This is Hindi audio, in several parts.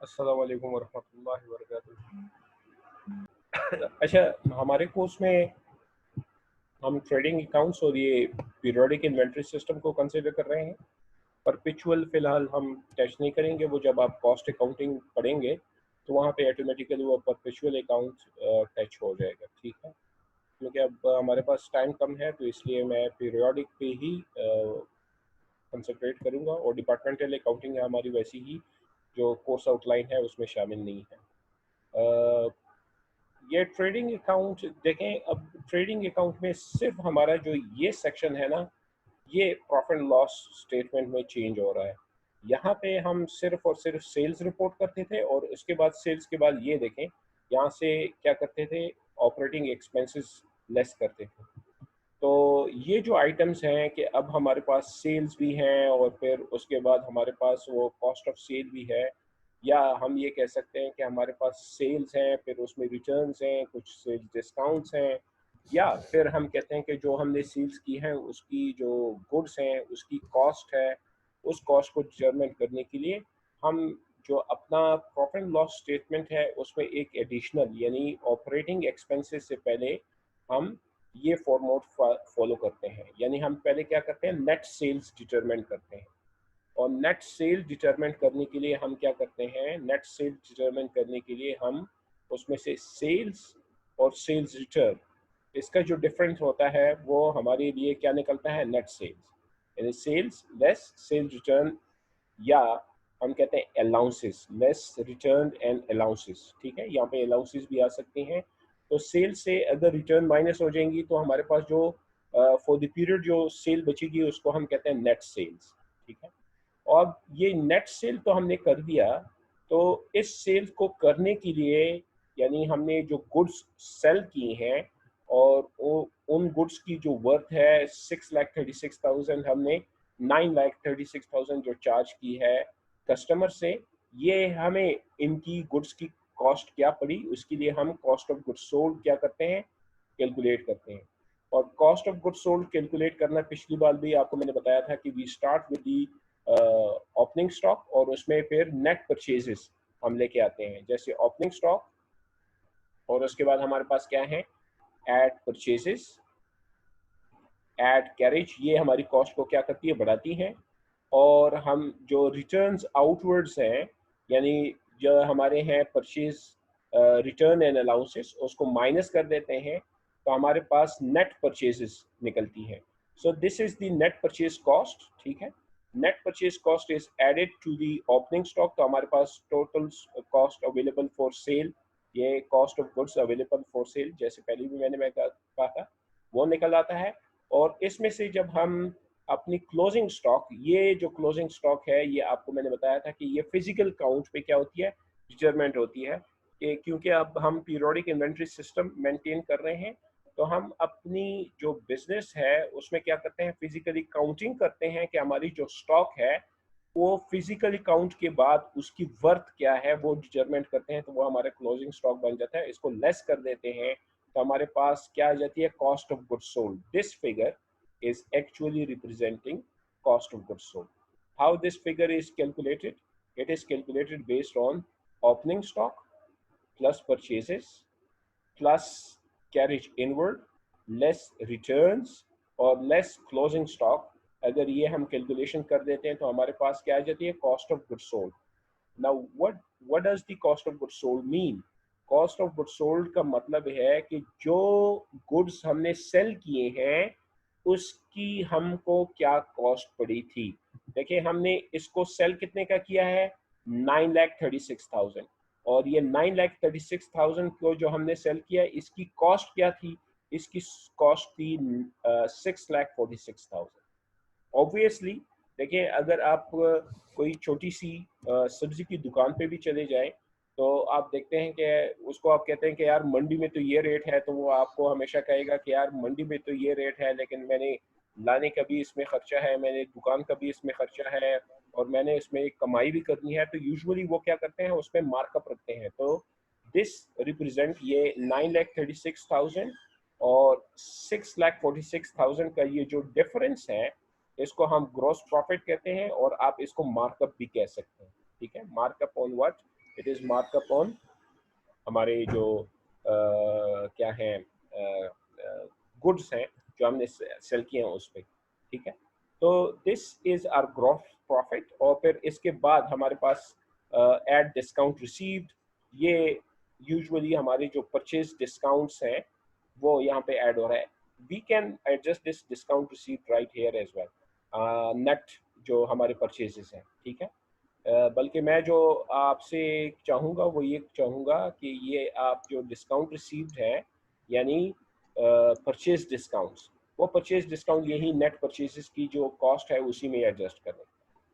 अस्सलाम वालेकुम वरहमतुल्लाहि वबरकातुहू। अच्छा, हमारे कोर्स में हम ट्रेडिंग अकाउंट्स और ये पीरियोडिक इन्वेंटरी सिस्टम को कंसिडर कर रहे हैं। परपेचुअल फ़िलहाल हम टच नहीं करेंगे, वो जब आप कॉस्ट अकाउंटिंग पढ़ेंगे तो वहाँ पे ऑटोमेटिकली वो परपेचुअल अकाउंट टच हो जाएगा, ठीक है। क्योंकि अब हमारे पास टाइम कम है तो इसलिए मैं पीरियोडिक पे ही कंसंट्रेट करूँगा, और डिपार्टमेंटल अकाउंटिंग है हमारी वैसी ही जो कोर्स आउटलाइन है उसमें शामिल नहीं है। अ, ये ट्रेडिंग अकाउंट देखें, अब ट्रेडिंग अकाउंट में सिर्फ हमारा जो ये सेक्शन है ना, ये प्रॉफिट एंड लॉस स्टेटमेंट में चेंज हो रहा है। यहाँ पे हम सिर्फ और सिर्फ सेल्स रिपोर्ट करते थे, और उसके बाद सेल्स के बाद ये देखें यहाँ से क्या करते थे, ऑपरेटिंग एक्सपेंसेस लेस करते थे। तो ये जो आइटम्स हैं कि अब हमारे पास सेल्स भी हैं और फिर उसके बाद हमारे पास वो कॉस्ट ऑफ सेल भी है, या हम ये कह सकते हैं कि हमारे पास सेल्स हैं, फिर उसमें रिटर्न्स हैं, कुछ सेल्स डिस्काउंट्स हैं, या फिर हम कहते हैं कि जो हमने सेल्स की हैं उसकी जो गुड्स हैं उसकी कॉस्ट है, उस कॉस्ट को डिटरमिन करने के लिए हम जो अपना प्रॉफिट एंड लॉस स्टेटमेंट है उसमें एक एडिशनल यानी ऑपरेटिंग एक्सपेंसेस से पहले हम ये फॉर्मूट फॉलो करते हैं। यानी हम पहले क्या करते हैं, नेट सेल्स डिटरमिन करते हैं, और नेट सेल डिटरमिन करने के लिए हम क्या करते हैं, नेट सेल डिटरमिन करने के लिए हम उसमें से सेल्स और सेल्स रिटर्न, इसका जो डिफरेंस होता है वो हमारे लिए क्या निकलता है, नेट सेल्स, यानी सेल्स लेस सेल रिटर्न, या हम कहते हैं allowances less return and allowances, ठीक है। यहाँ पे अलाउंसेस भी आ सकती हैं। तो सेल से अगर रिटर्न माइनस हो जाएंगी तो हमारे पास जो फॉर द पीरियड जो सेल बचेगी उसको हम कहते हैं नेट सेल्स, ठीक है। और ये नेट सेल तो हमने कर दिया, तो इस सेल को करने के लिए यानी हमने जो गुड्स सेल की हैं और उन गुड्स की जो वर्थ है 6,36,000, हमने 9,36,000 जो चार्ज की है कस्टमर से, ये हमें इनकी गुड्स की कॉस्ट क्या पड़ी उसके लिए हम कॉस्ट ऑफ गुड्स सोल्ड क्या करते हैं, कैलकुलेट करते हैं। और cost of goods sold calculate करना पिछली बार भी आपको मैंने बताया था कि we start with the opening stock, और उसमें फिर नेट परचेजेस हम लेके आते हैं, जैसे ओपनिंग स्टॉक, और उसके बाद हमारे पास क्या है, एड परचेजेस, एड कैरेज, ये हमारी कॉस्ट को क्या करती है, बढ़ाती हैं। और हम जो रिटर्न्स आउटवर्ड्स हैं, यानी जो हमारे हैं परचेज रिटर्न एंड अलाउंसेस, उसको माइनस कर देते हैं, तो हमारे पास नेट परचेजेस निकलती हैं। So this is the net purchase cost, ठीक है। Net purchase cost is added to the opening stock, तो हमारे पास total cost available for sale, ये cost of goods available for sale जैसे पहले भी मैं कहा था, वो निकल आता है। और इसमें से जब हम अपनी क्लोजिंग स्टॉक, ये जो क्लोजिंग स्टॉक है ये आपको मैंने बताया था कि ये फिजिकल काउंट पे क्या होती है, डिटरमेंट होती है, कि क्योंकि अब हम पीरियोडिक इन्वेंट्री सिस्टम मेंटेन कर रहे हैं, तो हम अपनी जो बिजनेस है उसमें क्या करते हैं, फिजिकली काउंटिंग करते हैं कि हमारी जो स्टॉक है वो फिजिकली काउंट के बाद उसकी वर्थ क्या है वो डिटरमेंट करते हैं, तो वो हमारा क्लोजिंग स्टॉक बन जाता है। इसको लेस कर देते हैं तो हमारे पास क्या आ जाती है, cost of goods sold. This figure is actually representing cost of goods sold. How this figure is calculated? It is calculated based on opening stock plus purchases plus carriage inward less returns और less closing stock। अगर ये हम कैलकुलेशन कर देते हैं तो हमारे पास क्या आ जाती है, cost of goods sold. Now what does the cost of goods sold mean? Cost of goods sold का मतलब है कि जो गुड्स हमने सेल किए हैं उसकी हमको क्या कॉस्ट पड़ी थी। देखिए हमने इसको सेल कितने का किया है, 9,36,000, और ये 9,36,000 को जो हमने सेल किया इसकी कॉस्ट क्या थी, इसकी कॉस्ट थी 6,46,000। ऑब्वियसली देखिए अगर आप कोई छोटी सी सब्जी की दुकान पे भी चले जाएं तो आप देखते हैं कि उसको आप कहते हैं कि यार मंडी में तो ये रेट है, तो वो आपको हमेशा कहेगा कि यार मंडी में तो ये रेट है लेकिन मैंने लाने का भी इसमें खर्चा है, मैंने दुकान का भी इसमें खर्चा है, और मैंने इसमें एक कमाई भी करनी है, तो यूजुअली वो क्या करते हैं उसमें मार्कअप रखते हैं। तो दिस रिप्रेजेंट ये 9,36,000 और 6,46,000 का ये जो डिफरेंस है इसको हम ग्रॉस प्रॉफिट कहते हैं, और आप इसको मार्कअप भी कह सकते हैं, ठीक है। Markup on what, it is markup on हमारे जो क्या हैं गुड्स हैं जो हमने सेल किए हैं उस पर, ठीक है। तो this is our gross profit. और फिर इसके बाद हमारे पास एड डिस्काउंट रिसीव्ड, ये यूजुअली हमारे जो परचेज डिस्काउंट्स हैं वो यहाँ पे ऐड हो रहा है। We can adjust this discount received right here as well, net जो हमारे परचेजेस हैं, ठीक है। बल्कि मैं जो आपसे चाहूँगा वो ये चाहूँगा कि ये आप जो डिस्काउंट रिसीव्ड है यानी परचेज डिस्काउंट्स, वो परचेज डिस्काउंट यही नेट परचेजेस की जो कॉस्ट है उसी में एडजस्ट करें।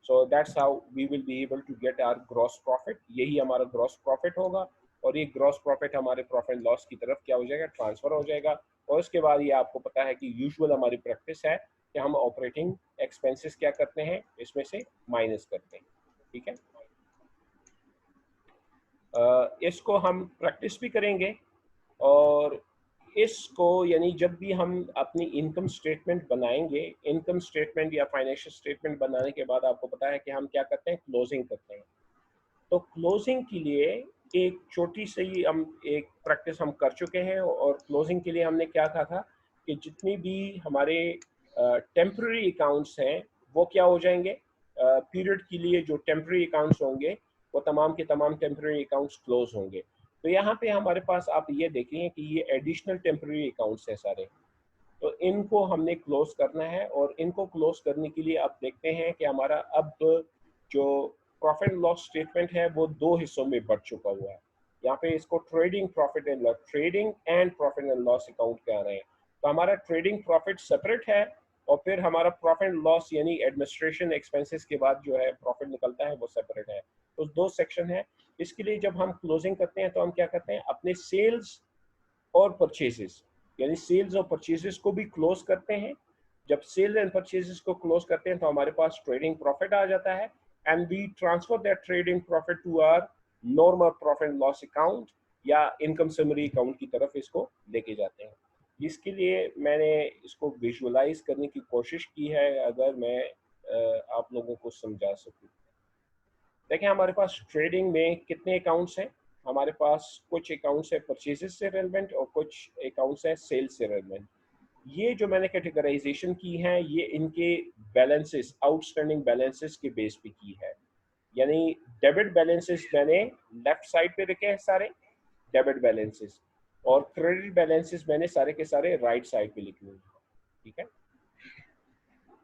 So that's how we will be able to get our gross profit. यही हमारा ग्रॉस प्रॉफिट होगा और ये ग्रॉस प्रॉफिट हमारे प्रॉफिट एंड लॉस की तरफ क्या हो जाएगा, ट्रांसफर हो जाएगा। और उसके बाद ये आपको पता है कि यूजुअल हमारी प्रैक्टिस है कि हम ऑपरेटिंग एक्सपेंसेस क्या करते हैं, इसमें से माइनस करते हैं, ठीक है। इसको हम प्रैक्टिस भी करेंगे और इसको यानी जब भी हम अपनी इनकम स्टेटमेंट बनाएंगे, इनकम स्टेटमेंट या फाइनेंशियल स्टेटमेंट बनाने के बाद आपको पता है कि हम क्या करते हैं, क्लोजिंग करते हैं। तो क्लोजिंग के लिए एक छोटी सी हम एक प्रैक्टिस हम कर चुके हैं और क्लोजिंग के लिए हमने क्या कहा था कि जितनी भी हमारे टेम्पररी अकाउंट्स हैं वो क्या हो जाएंगे, पीरियड के लिए जो टेम्पररी अकाउंट्स होंगे वो तमाम के तमाम टेम्पररी अकाउंट्स क्लोज होंगे। तो यहाँ पे हमारे पास आप ये देखें कि ये एडिशनल टेम्पररी अकाउंट्स हैं सारे, तो इनको हमने क्लोज करना है। और इनको क्लोज करने के लिए आप देखते हैं कि हमारा अब जो प्रॉफिट एंड लॉस स्टेटमेंट है वो दो हिस्सों में बढ़ चुका हुआ है। यहाँ पे इसको trading profit and loss, trading and profit and loss account कह रहे हैं। तो हमारा ट्रेडिंग प्रॉफिट सेपरेट है और फिर हमारा प्रॉफिट एंड लॉस यानी एडमिनिस्ट्रेशन एक्सपेंसेस के बाद जो है प्रॉफिट निकलता है वो सेपरेट है। तो दो सेक्शन है। इसके लिए जब हम क्लोजिंग करते हैं तो हम क्या करते हैं, अपने सेल्स और परचेजेस यानी सेल्स और परचेजेस को भी क्लोज करते हैं। जब सेल्स एंड परचेजेस को क्लोज करते हैं तो हमारे पास ट्रेडिंग प्रॉफिट आ जाता है and we transfer that trading profit to our normal profit and loss account या इनकम समरी अकाउंट की तरफ इसको लेके जाते हैं। इसके लिए मैंने इसको विजुअलाइज करने की कोशिश की है, अगर मैं आप लोगों को समझा सकूं। देखिए हमारे पास ट्रेडिंग में कितने अकाउंट्स हैं, हमारे पास कुछ अकाउंट्स है परचेजेस से रेलेवेंट और कुछ अकाउंट्स है सेल्स से रेलेवेंट। ये जो मैंने कैटेगराइजेशन की है ये इनके बैलेंसेस, आउटस्टैंडिंग बैलेंसेस के बेस पे की है। यानी डेबिट बैलेंसेस मैंने लेफ्ट साइड पे रखे हैं सारे डेबिट बैलेंसेस, और क्रेडिट बैलेंसेस मैंने सारे के सारे राइट साइड पे लिखे हुए हैं, ठीक है।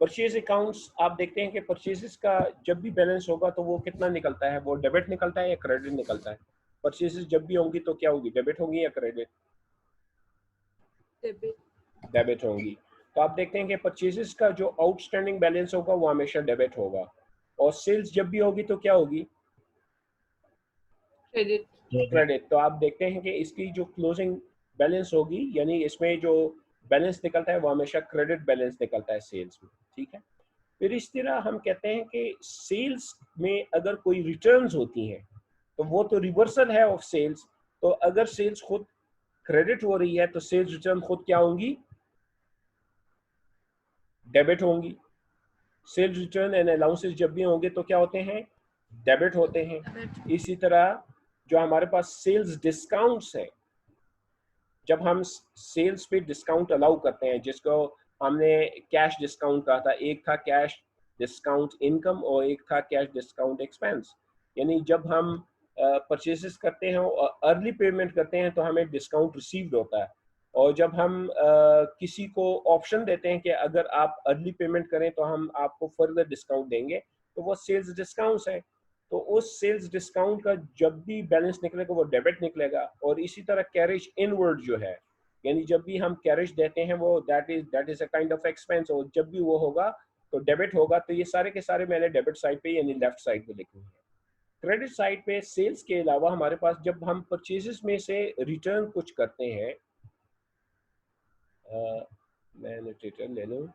परचेज अकाउंट्स आप देखते हैं कि परचेजेस का जब भी बैलेंस होगा तो वो कितना निकलता है, वो डेबिट निकलता है या क्रेडिट निकलता है। परचेजेस जब भी होंगी तो क्या होगी, डेबिट होंगी या क्रेडिट, डेबिट होंगी। तो आप देखते हैं कि परचेजेस का जो आउटस्टैंडिंग बैलेंस होगा वो हमेशा डेबिट होगा, और सेल्स जब भी होगी तो क्या होगी, क्रेडिट। तो आप देखते हैं कि इसकी जो क्लोजिंग बैलेंस होगी यानी इसमें जो बैलेंस निकलता है वो हमेशा क्रेडिट बैलेंस निकलता है सेल्स में, ठीक है। फिर इस तरह हम कहते हैं कि सेल्स में अगर कोई रिटर्न्स होती हैं तो वो तो रिवर्सल है ऑफ सेल्स। तो अगर सेल्स खुद क्रेडिट हो रही है तो सेल्स रिटर्न खुद क्या होंगी, डेबिट होंगी। सेल्स रिटर्न एंड अलाउंसेस जब भी होंगे तो क्या होते हैं, डेबिट होते हैं। इसी तरह जो हमारे पास सेल्स डिस्काउंट्स हैं, जब हम सेल्स पे डिस्काउंट अलाउ करते हैं, जिसको हमने कैश डिस्काउंट कहा था, एक था कैश डिस्काउंट इनकम और एक था कैश डिस्काउंट एक्सपेंस। यानी जब हम परचेजेस करते हैं और अर्ली पेमेंट करते हैं तो हमें डिस्काउंट रिसीव्ड होता है, और जब हम किसी को ऑप्शन देते हैं कि अगर आप अर्ली पेमेंट करें तो हम आपको फर्दर डिस्काउंट देंगे, तो वो सेल्स डिस्काउंट्स है। तो उस सेल्स डिस्काउंट का जब भी बैलेंस निकलेगा वो डेबिट निकलेगा। और इसी तरह कैरेज इनवर्ड जो है, यानी जब भी हम कैरेज देते हैं वो that is a kind of expense, और जब भी वो होगा तो डेबिट होगा। तो ये सारे के सारे मैंने डेबिट साइड पे यानी लेफ्ट साइड पे लिखे हैं। क्रेडिट साइड पे सेल्स के अलावा हमारे पास जब हम परचेजेस में से रिटर्न कुछ करते हैं, मैं लिटरेचर ले लूँ,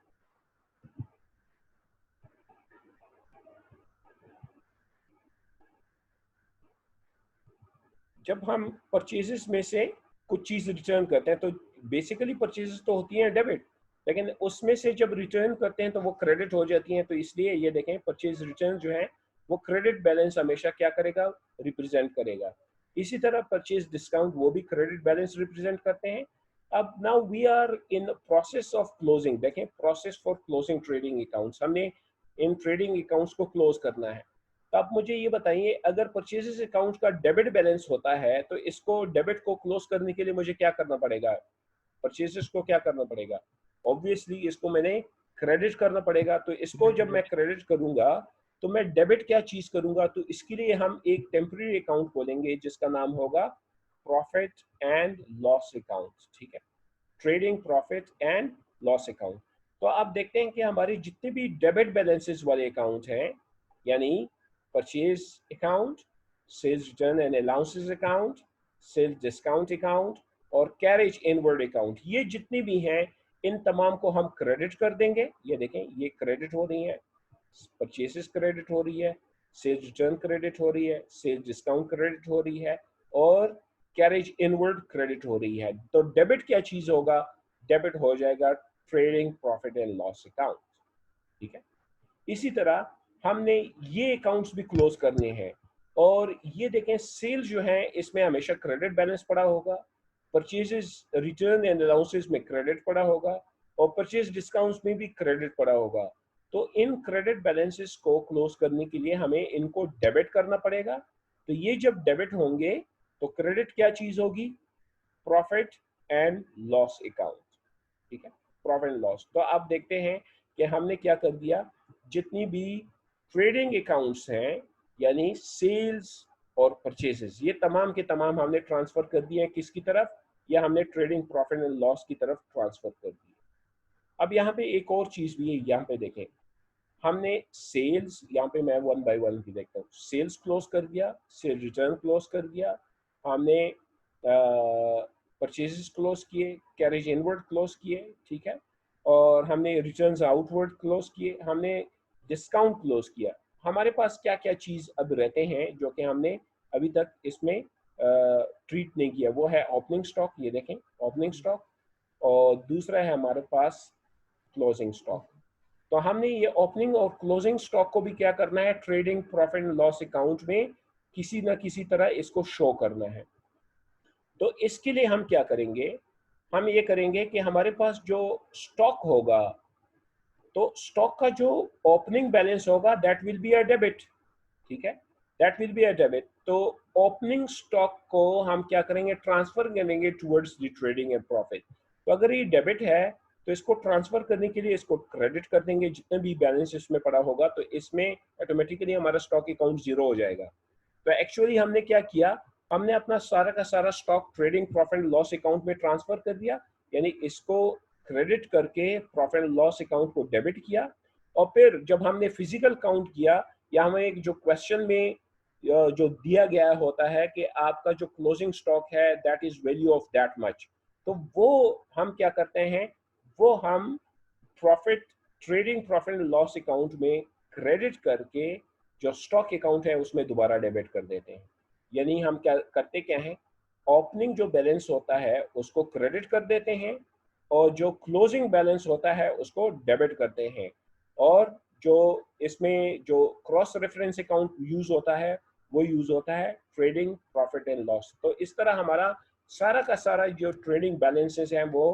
जब हम परचेजेस में से कुछ चीज रिटर्न करते हैं तो बेसिकली परचेजेस तो होती हैं डेबिट, लेकिन उसमें से जब रिटर्न करते हैं तो वो क्रेडिट हो जाती हैं। तो इसलिए ये देखें परचेज रिटर्न जो है वो क्रेडिट बैलेंस हमेशा क्या करेगा, रिप्रेजेंट करेगा। इसी तरह परचेज डिस्काउंट वो भी क्रेडिट बैलेंस रिप्रेजेंट करते हैं। अब now we are in process of closing, देखें process for closing trading accounts, हमने इन ट्रेडिंग अकाउंट्स को क्लोज करना है। तो आप मुझे ये बताइए, अगर परचेजेस अकाउंट का डेबिट बैलेंस होता है तो इसको डेबिट को क्लोज करने के लिए मुझे क्या करना पड़ेगा, परचेजेस को क्या करना पड़ेगा, ऑब्वियसली इसको मैंने क्रेडिट करना पड़ेगा। तो इसको जब मैं क्रेडिट करूंगा तो मैं डेबिट क्या चीज करूंगा, तो इसके लिए हम एक टेम्पररी अकाउंट खोलेंगे जिसका नाम होगा प्रॉफिट एंड लॉस अकाउंट, ठीक है, trading profit and loss account. तो आप देखते हैं कि हमारे जितने भी डेबिट बैलेंसेस वाले अकाउंट हैं, यानी purchase account, sales return and allowances account, sales discount account और कैरेज इनवर्ड अकाउंट, ये जितने भी हैं इन तमाम को हम क्रेडिट कर देंगे। ये देखें ये क्रेडिट हो रही है, परचेसेस क्रेडिट हो रही है, सेल्स रिटर्न क्रेडिट हो रही है, सेल्स डिस्काउंट क्रेडिट हो रही है और कैरेज इनवर्ड क्रेडिट हो रही है। तो डेबिट क्या चीज होगा, डेबिट हो जाएगा trading profit and loss account, ठीक है। इसी तरह हमने ये अकाउंट्स भी क्लोज करने हैं और ये देखें सेल जो है इसमें हमेशा क्रेडिट बैलेंस पड़ा होगा, परचेजेस रिटर्न एंड अलाउंसेस में क्रेडिट पड़ा होगा और परचेज डिस्काउंट्स में भी क्रेडिट पड़ा होगा। तो इन क्रेडिट बैलेंसेस को क्लोज करने के लिए हमें इनको डेबिट करना पड़ेगा। तो ये जब डेबिट होंगे तो क्रेडिट क्या चीज होगी, प्रॉफिट एंड लॉस अकाउंट, ठीक है, प्रॉफिट एंड लॉस। तो आप देखते हैं कि हमने क्या कर दिया, जितनी भी ट्रेडिंग अकाउंट्स हैं यानी सेल्स और परचेसेस, ये तमाम के तमाम हमने ट्रांसफर कर दिए हैं किसकी तरफ, या हमने ट्रेडिंग प्रॉफिट एंड लॉस की तरफ ट्रांसफर कर दिए। अब यहाँ पे एक और चीज भी है, यहाँ पे देखें हमने सेल्स, यहाँ पे मैं वन बाय वन भी देखता हूँ, सेल्स क्लोज कर दिया, सेल रिटर्न क्लोज कर दिया, हमने परचेजेस क्लोज किए, कैरेज इनवर्ड क्लोज किए, ठीक है, और हमने रिटर्न्स आउटवर्ड क्लोज किए, हमने डिस्काउंट क्लोज किया। हमारे पास क्या क्या चीज़ अब रहते हैं जो कि हमने अभी तक इसमें ट्रीट नहीं किया, वो है ओपनिंग स्टॉक, ये देखें ओपनिंग स्टॉक, और दूसरा है हमारे पास क्लोजिंग स्टॉक। तो हमने ये ओपनिंग और क्लोजिंग स्टॉक को भी क्या करना है, trading profit and loss account में किसी ना किसी तरह इसको शो करना है। तो इसके लिए हम क्या करेंगे, हम ये करेंगे कि हमारे पास जो स्टॉक होगा, तो स्टॉक का जो ओपनिंग बैलेंस होगा that will be a debit, ठीक है, that will be a debit. तो ओपनिंग स्टॉक को हम क्या करेंगे, ट्रांसफर करेंगे towards the trading and profit. तो अगर ये डेबिट है तो इसको ट्रांसफर करने के लिए इसको क्रेडिट कर देंगे, जितने भी बैलेंस इसमें पड़ा होगा तो इसमें ऑटोमेटिकली हमारा स्टॉक अकाउंट जीरो हो जाएगा। तो एक्चुअली हमने क्या किया, हमने अपना सारा का सारा stock trading profit and loss account में ट्रांसफर कर दिया, यानी इसको क्रेडिट करके प्रॉफिट एंड लॉस अकाउंट को डेबिट किया। और फिर जब हमने फिजिकल काउंट किया, या हमें एक जो क्वेश्चन में जो दिया गया होता है कि आपका जो क्लोजिंग स्टॉक है that is value of that much, तो वो हम क्या करते हैं, वो हम profit, trading profit and loss account में क्रेडिट करके जो स्टॉक अकाउंट है उसमें दोबारा डेबिट कर देते हैं। यानी हम क्या करते क्या हैं, ओपनिंग जो बैलेंस होता है उसको क्रेडिट कर देते हैं और जो क्लोजिंग बैलेंस होता है उसको डेबिट करते हैं। और जो इसमें जो क्रॉस रेफरेंस अकाउंट यूज होता है वो यूज होता है ट्रेडिंग प्रॉफिट एंड लॉस। तो इस तरह हमारा सारा का सारा जो ट्रेडिंग बैलेंसेस हैं वो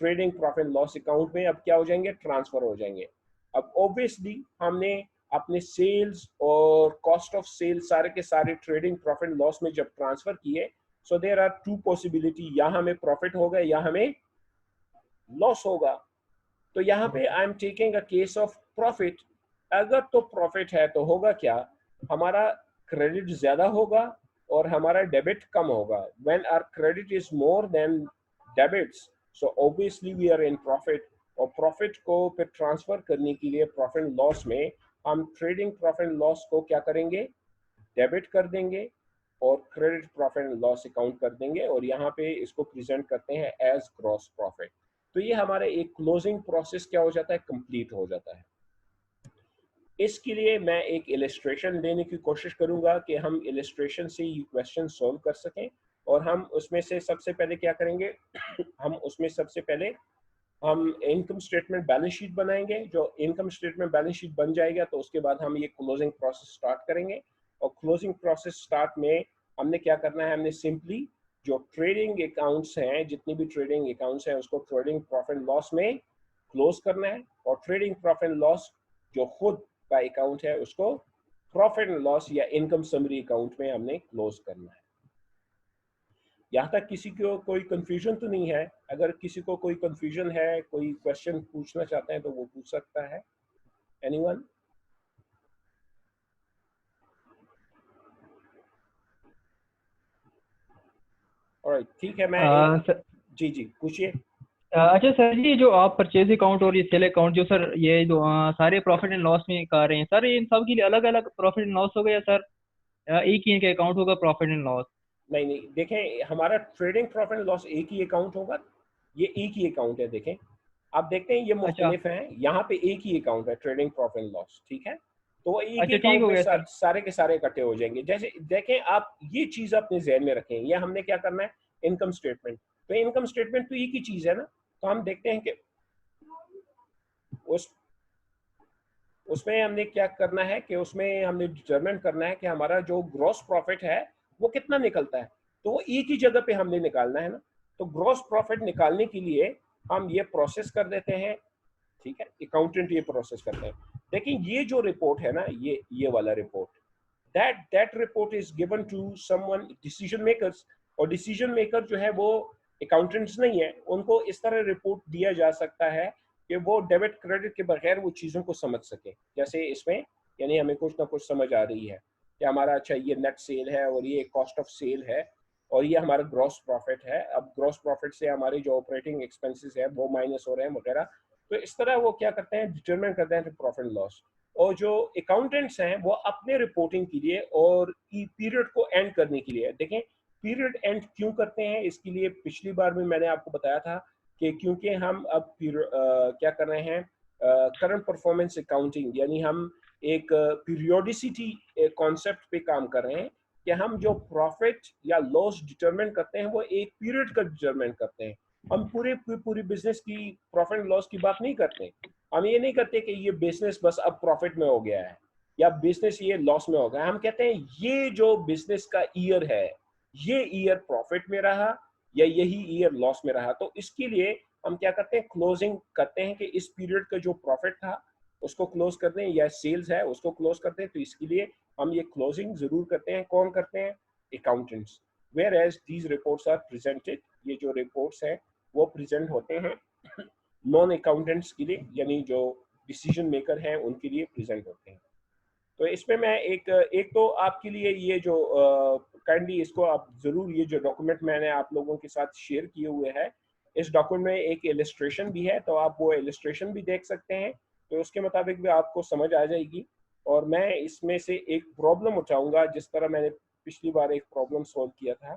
ट्रेडिंग प्रॉफिट लॉस अकाउंट में अब क्या हो जाएंगे, ट्रांसफर हो जाएंगे। अब ऑब्वियसली हमने अपने सेल्स और कॉस्ट ऑफ सेल्स सारे के सारे ट्रेडिंग प्रॉफिट लॉस में जब ट्रांसफर किए, so there are two possibility, या हमें प्रॉफिट होगा या हमें लॉस होगा। तो यहाँ पे I am taking a case of profit. अगर तो प्रॉफिट है तो होगा क्या, हमारा क्रेडिट ज्यादा होगा और हमारा डेबिट कम होगा। When our credit is more than debits, so obviously we are in profit. और प्रॉफिट को फिर ट्रांसफर करने के लिए प्रॉफिट लॉस में हम ट्रेडिंग प्रॉफिट लॉस को क्या करेंगे, डेबिट कर देंगे और credit profit and loss account कर देंगे और यहाँ पे इसको प्रेजेंट करते हैं एज ग्रॉस प्रॉफिट। तो ये हमारा एक क्लोजिंग प्रोसेस क्या हो जाता है, कंप्लीट हो जाता है। इसके लिए मैं एक इलस्ट्रेशन देने की कोशिश करूंगा कि हम इलस्ट्रेशन से ये क्वेश्चन सॉल्व कर सकें। और हम उसमें से सबसे पहले क्या करेंगे हम उसमें सबसे पहले हम इनकम स्टेटमेंट बैलेंस शीट बनाएंगे। जो इनकम स्टेटमेंट बैलेंस शीट बन जाएगा तो उसके बाद हम ये क्लोजिंग प्रोसेस स्टार्ट करेंगे और क्लोजिंग प्रोसेस स्टार्ट में हमने क्या करना है, हमने सिंपली जो ट्रेडिंग अकाउंट्स हैं, जितनी भी ट्रेडिंग अकाउंट्स हैं, उसको ट्रेडिंग प्रॉफिट लॉस में क्लोज करना है, और ट्रेडिंग प्रॉफिट लॉस जो खुद का अकाउंट है उसको प्रॉफिट एंड लॉस या इनकम समरी अकाउंट में हमने क्लोज करना है। यहाँ तक किसी को कोई कंफ्यूजन तो नहीं है? अगर किसी को कोई कंफ्यूजन है, कोई क्वेश्चन पूछना चाहते हैं तो वो पूछ सकता है। एनीवन? ऑलराइट, ठीक है, मैं एक सर, जी जी पूछिए। अच्छा सर जी, जो आप परचेज अकाउंट और ये सेल अकाउंट जो सर ये जो सारे प्रॉफिट एंड लॉस में कर रहे हैं सर, ये इन सब के लिए अलग अलग प्रॉफिट एंड लॉस होगा या सर एक ही इनका अकाउंट होगा प्रॉफिट एंड लॉस? नहीं नहीं, देखें, हमारा ट्रेडिंग प्रॉफिट एंड लॉस एक ही अकाउंट होगा, ये एक ही अकाउंट है। देखें, आप देखते हैं ये अच्छा। मुख्तलिफ हैं, यहाँ पे एक ही अकाउंट है ट्रेडिंग प्रॉफिट एंड लॉस, ठीक है। तो वो एक ही अच्छा ठीक अकाउंट हो में गया सर। सारे के सारे इकट्ठे हो जाएंगे। जैसे देखें, आप ये चीज़ अपने जहन में रखें, ये हमने क्या करना है, इनकम स्टेटमेंट। तो इनकम स्टेटमेंट तो एक ही चीज़ है ना। तो हम देखते हैं कि उस उसमें हमने क्या करना है कि उसमें हमने डिटरमिन करना है कि हमारा जो ग्रॉस प्रॉफिट है वो कितना निकलता है। तो वो एक ही जगह पे हमने निकालना है ना। तो ग्रॉस प्रॉफिट निकालने के लिए हम ये प्रोसेस कर देते हैं, ठीक है, अकाउंटेंट ये प्रोसेस करते हैं। देखिए, ये जो रिपोर्ट है ना, ये वाला report, that report is given to someone decision makers. और डिसीजन मेकर जो है वो अकाउंटेंट्स नहीं है, उनको इस तरह रिपोर्ट दिया जा सकता है कि वो डेबिट क्रेडिट के बगैर वो चीज़ों को समझ सके। जैसे इसमें यानी हमें कुछ ना कुछ समझ आ रही है कि हमारा अच्छा ये नेट सेल है और ये कॉस्ट ऑफ सेल है और ये हमारा ग्रॉस प्रॉफिट है। अब ग्रॉस प्रॉफिट से हमारे जो ऑपरेटिंग एक्सपेंसेस है वो माइनस हो रहे हैं वगैरह। तो इस तरह वो क्या करते हैं, डिटरमिन करते हैं प्रॉफिट लॉस। और जो अकाउंटेंट्स हैं वो अपने रिपोर्टिंग के लिए और पीरियड को एंड करने के लिए, देखें, पीरियड एंड क्यों करते हैं, इसके लिए पिछली बार भी मैंने आपको बताया था कि क्योंकि हम अब क्या कर रहे हैं, करंट परफॉर्मेंस अकाउंटिंग, यानी हम एक पीरियोडिसिटी कॉन्सेप्ट पे काम कर रहे हैं कि हम जो प्रॉफिट या लॉस डिटरमिन करते हैं वो एक पीरियड का डिटरमिन करते हैं। हम पूरी बिजनेस की प्रॉफिट लॉस की बात नहीं करते। हम ये नहीं करते कि ये बिजनेस बस अब प्रॉफिट में हो गया है या बिजनेस ये लॉस में हो गया। हम कहते हैं ये जो बिजनेस का ईयर है, ये ईयर प्रॉफिट में रहा या यही ईयर लॉस में रहा। तो इसके लिए हम क्या करते हैं, क्लोजिंग करते हैं कि इस पीरियड का जो प्रॉफिट था उसको क्लोज करते हैं या सेल्स है उसको क्लोज करते हैं। तो इसके लिए हम ये क्लोजिंग जरूर करते हैं। कौन करते हैं? Accountants. Whereas these reports are presented, ये जो रिपोर्ट्स हैं वो प्रेजेंट होते हैं नॉन अकाउंटेंट्स के लिए, यानी जो डिसीजन मेकर हैं उनके लिए प्रेजेंट होते हैं। तो इसमें मैं एक एक तो आपके लिए ये जो काइंडली इसको आप जरूर, ये जो डॉक्यूमेंट मैंने आप लोगों के साथ शेयर किए हुए हैं, इस डॉक्यूमेंट में एक इलस्ट्रेशन भी है, तो आप वो इलस्ट्रेशन भी देख सकते हैं। तो उसके मुताबिक भी आपको समझ आ जाएगी। और मैं इसमें से एक प्रॉब्लम उठाऊंगा, जिस तरह मैंने पिछली बार एक प्रॉब्लम सॉल्व किया था,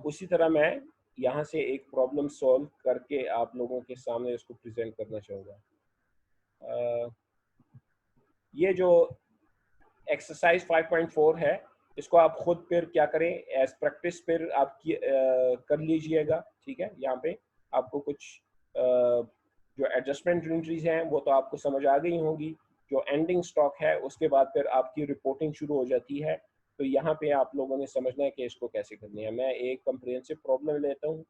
उसी तरह मैं यहाँ से एक प्रॉब्लम सॉल्व करके आप लोगों के सामने इसको प्रेजेंट करना चाहूँगा। ये जो एक्सरसाइज 5.4 है, इसको आप खुद फिर क्या करें, एज प्रैक्टिस फिर आप कर लीजिएगा, ठीक है। यहाँ पे आपको कुछ जो एडजस्टमेंट एंट्रीज हैं वो तो आपको समझ आ गई होंगी। जो एंडिंग स्टॉक है उसके बाद फिर आपकी रिपोर्टिंग शुरू हो जाती है। तो यहाँ पे आप लोगों ने समझना है कि इसको कैसे करनी है। मैं एक कंप्रिहेंसिव प्रॉब्लम लेता हूँ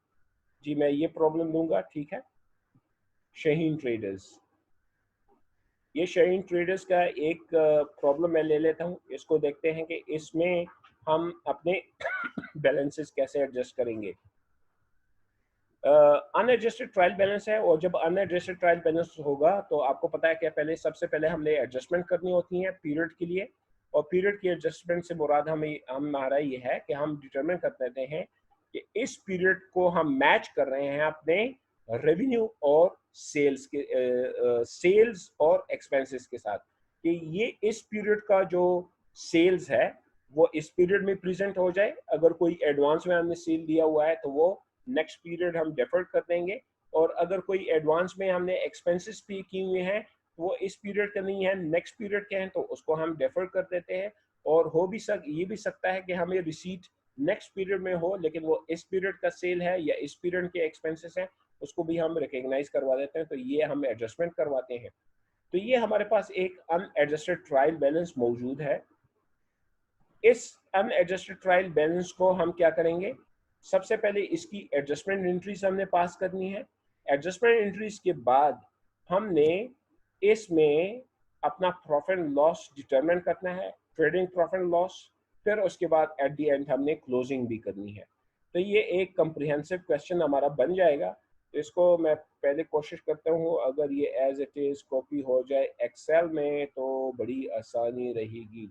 जी, मैं ये प्रॉब्लम लूँगा, ठीक है। शाहीन ट्रेडर्स, ये शाहीन ट्रेडर्स का एक प्रॉब्लम मैं ले लेता हूँ। इसको देखते हैं कि इसमें हम अपने बैलेंसेस कैसे एडजस्ट करेंगे। अनएडजस्टेड ट्रायल बैलेंस है, और जब अनएडजस्टेड ट्रायल बैलेंस होगा तो आपको पता है कि पहले सबसे पहले हमने एडजस्टमेंट करनी होती है पीरियड के लिए। और पीरियड की एडजस्टमेंट से मुराद हमारा ये है कि हम डिटरमिन कर देते हैं कि इस पीरियड को हम मैच कर रहे हैं अपने रेवेन्यू और सेल्स और एक्सपेंसेस के साथ, कि ये इस पीरियड का जो सेल्स है वो इस पीरियड में प्रेजेंट हो जाए। अगर कोई एडवांस में हमने सेल दिया हुआ है तो वो नेक्स्ट पीरियड हम डेफर कर देंगे। और अगर कोई एडवांस में हमने एक्सपेंसेस पे किए हुए हैं तो वो इस पीरियड का नहीं है, नेक्स्ट पीरियड के हैं, तो उसको हम डेफर कर देते हैं। और ये भी सकता है कि हमें रिसीट नेक्स्ट पीरियड में हो लेकिन वो इस पीरियड का सेल है या इस पीरियड के एक्सपेंसेस हैं, उसको भी हम रिकग्नाइज करवा देते हैं। तो ये हम एडजस्टमेंट करवाते हैं। तो ये हमारे पास एक अनएडजस्टेड ट्रायल बैलेंस मौजूद है। इस अनएडजस्टेड ट्रायल बैलेंस को हम क्या करेंगे, सबसे पहले इसकी एडजस्टमेंट एंट्रीज हमने पास करनी है। एडजस्टमेंट एंट्रीज के बाद हमने इसमें अपना प्रॉफिट एंड लॉस डिटरमिन करना है, ट्रेडिंग प्रॉफिट एंड लॉस। फिर उसके बाद एट द एंड हमने क्लोजिंग भी करनी है। तो ये एक कंप्रिहेंसिव क्वेश्चन हमारा बन जाएगा। तो इसको मैं पहले कोशिश करता हूँ, अगर ये एज इट इज कॉपी हो जाए एक्सेल में तो बड़ी आसानी रहेगी।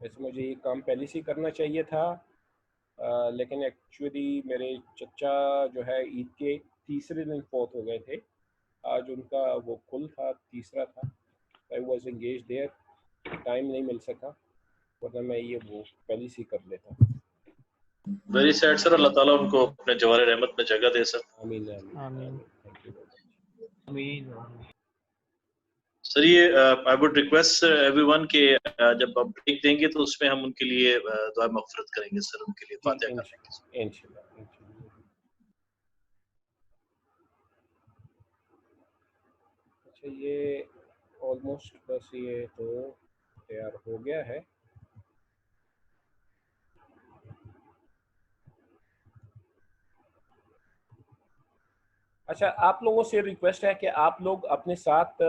वैसे मुझे ये काम पहले से ही करना चाहिए था, लेकिन एक्चुअली मेरे चचा जो है ईद के तीसरे दिन फोत हो गए थे। आज उनका वो कुल था, तीसरा था। I was engage there, time नहीं मिल सका, वरना मैं ये वो पहले से ही कर लेता। वेरी सैड सर, अल्लाह ताला उनको अपने जवारे रहमत में जगह दे सर। आमीन आमीन आमीन थैंक यू। आमीन। सर ये आई वुड रिक्वेस्ट एवरीवन के जब आप ब्रेक देंगे तो उसमें हम उनके लिए दुआ मगफिरत करेंगे सर, उनके लिए फातिहा करेंगे इंशाल्लाह। अच्छा, ये ऑलमोस्ट बस ये तो तैयार हो गया है। अच्छा, आप लोगों से रिक्वेस्ट है कि आप लोग अपने साथ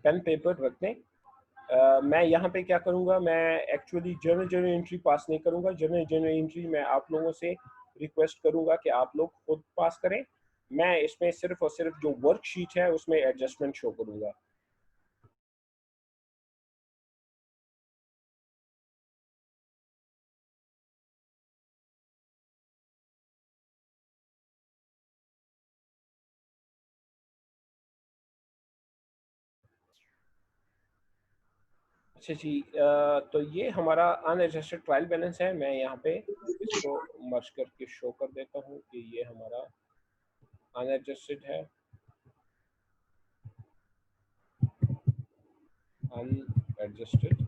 पेन पेपर रख दें। मैं यहाँ पे क्या करूँगा, मैं एक्चुअली जर्नल एंट्री पास नहीं करूँगा। जर्नल एंट्री मैं आप लोगों से रिक्वेस्ट करूँगा कि आप लोग खुद पास करें। मैं इसमें सिर्फ और सिर्फ जो वर्कशीट है उसमें एडजस्टमेंट शो करूँगा। अच्छा जी, तो ये हमारा अनएडजस्टेड ट्रायल बैलेंस है। मैं यहाँ पे इसको मर्ज करके शो कर देता हूँ कि ये हमारा अनएडजस्टेड है। अनएडजस्टेड,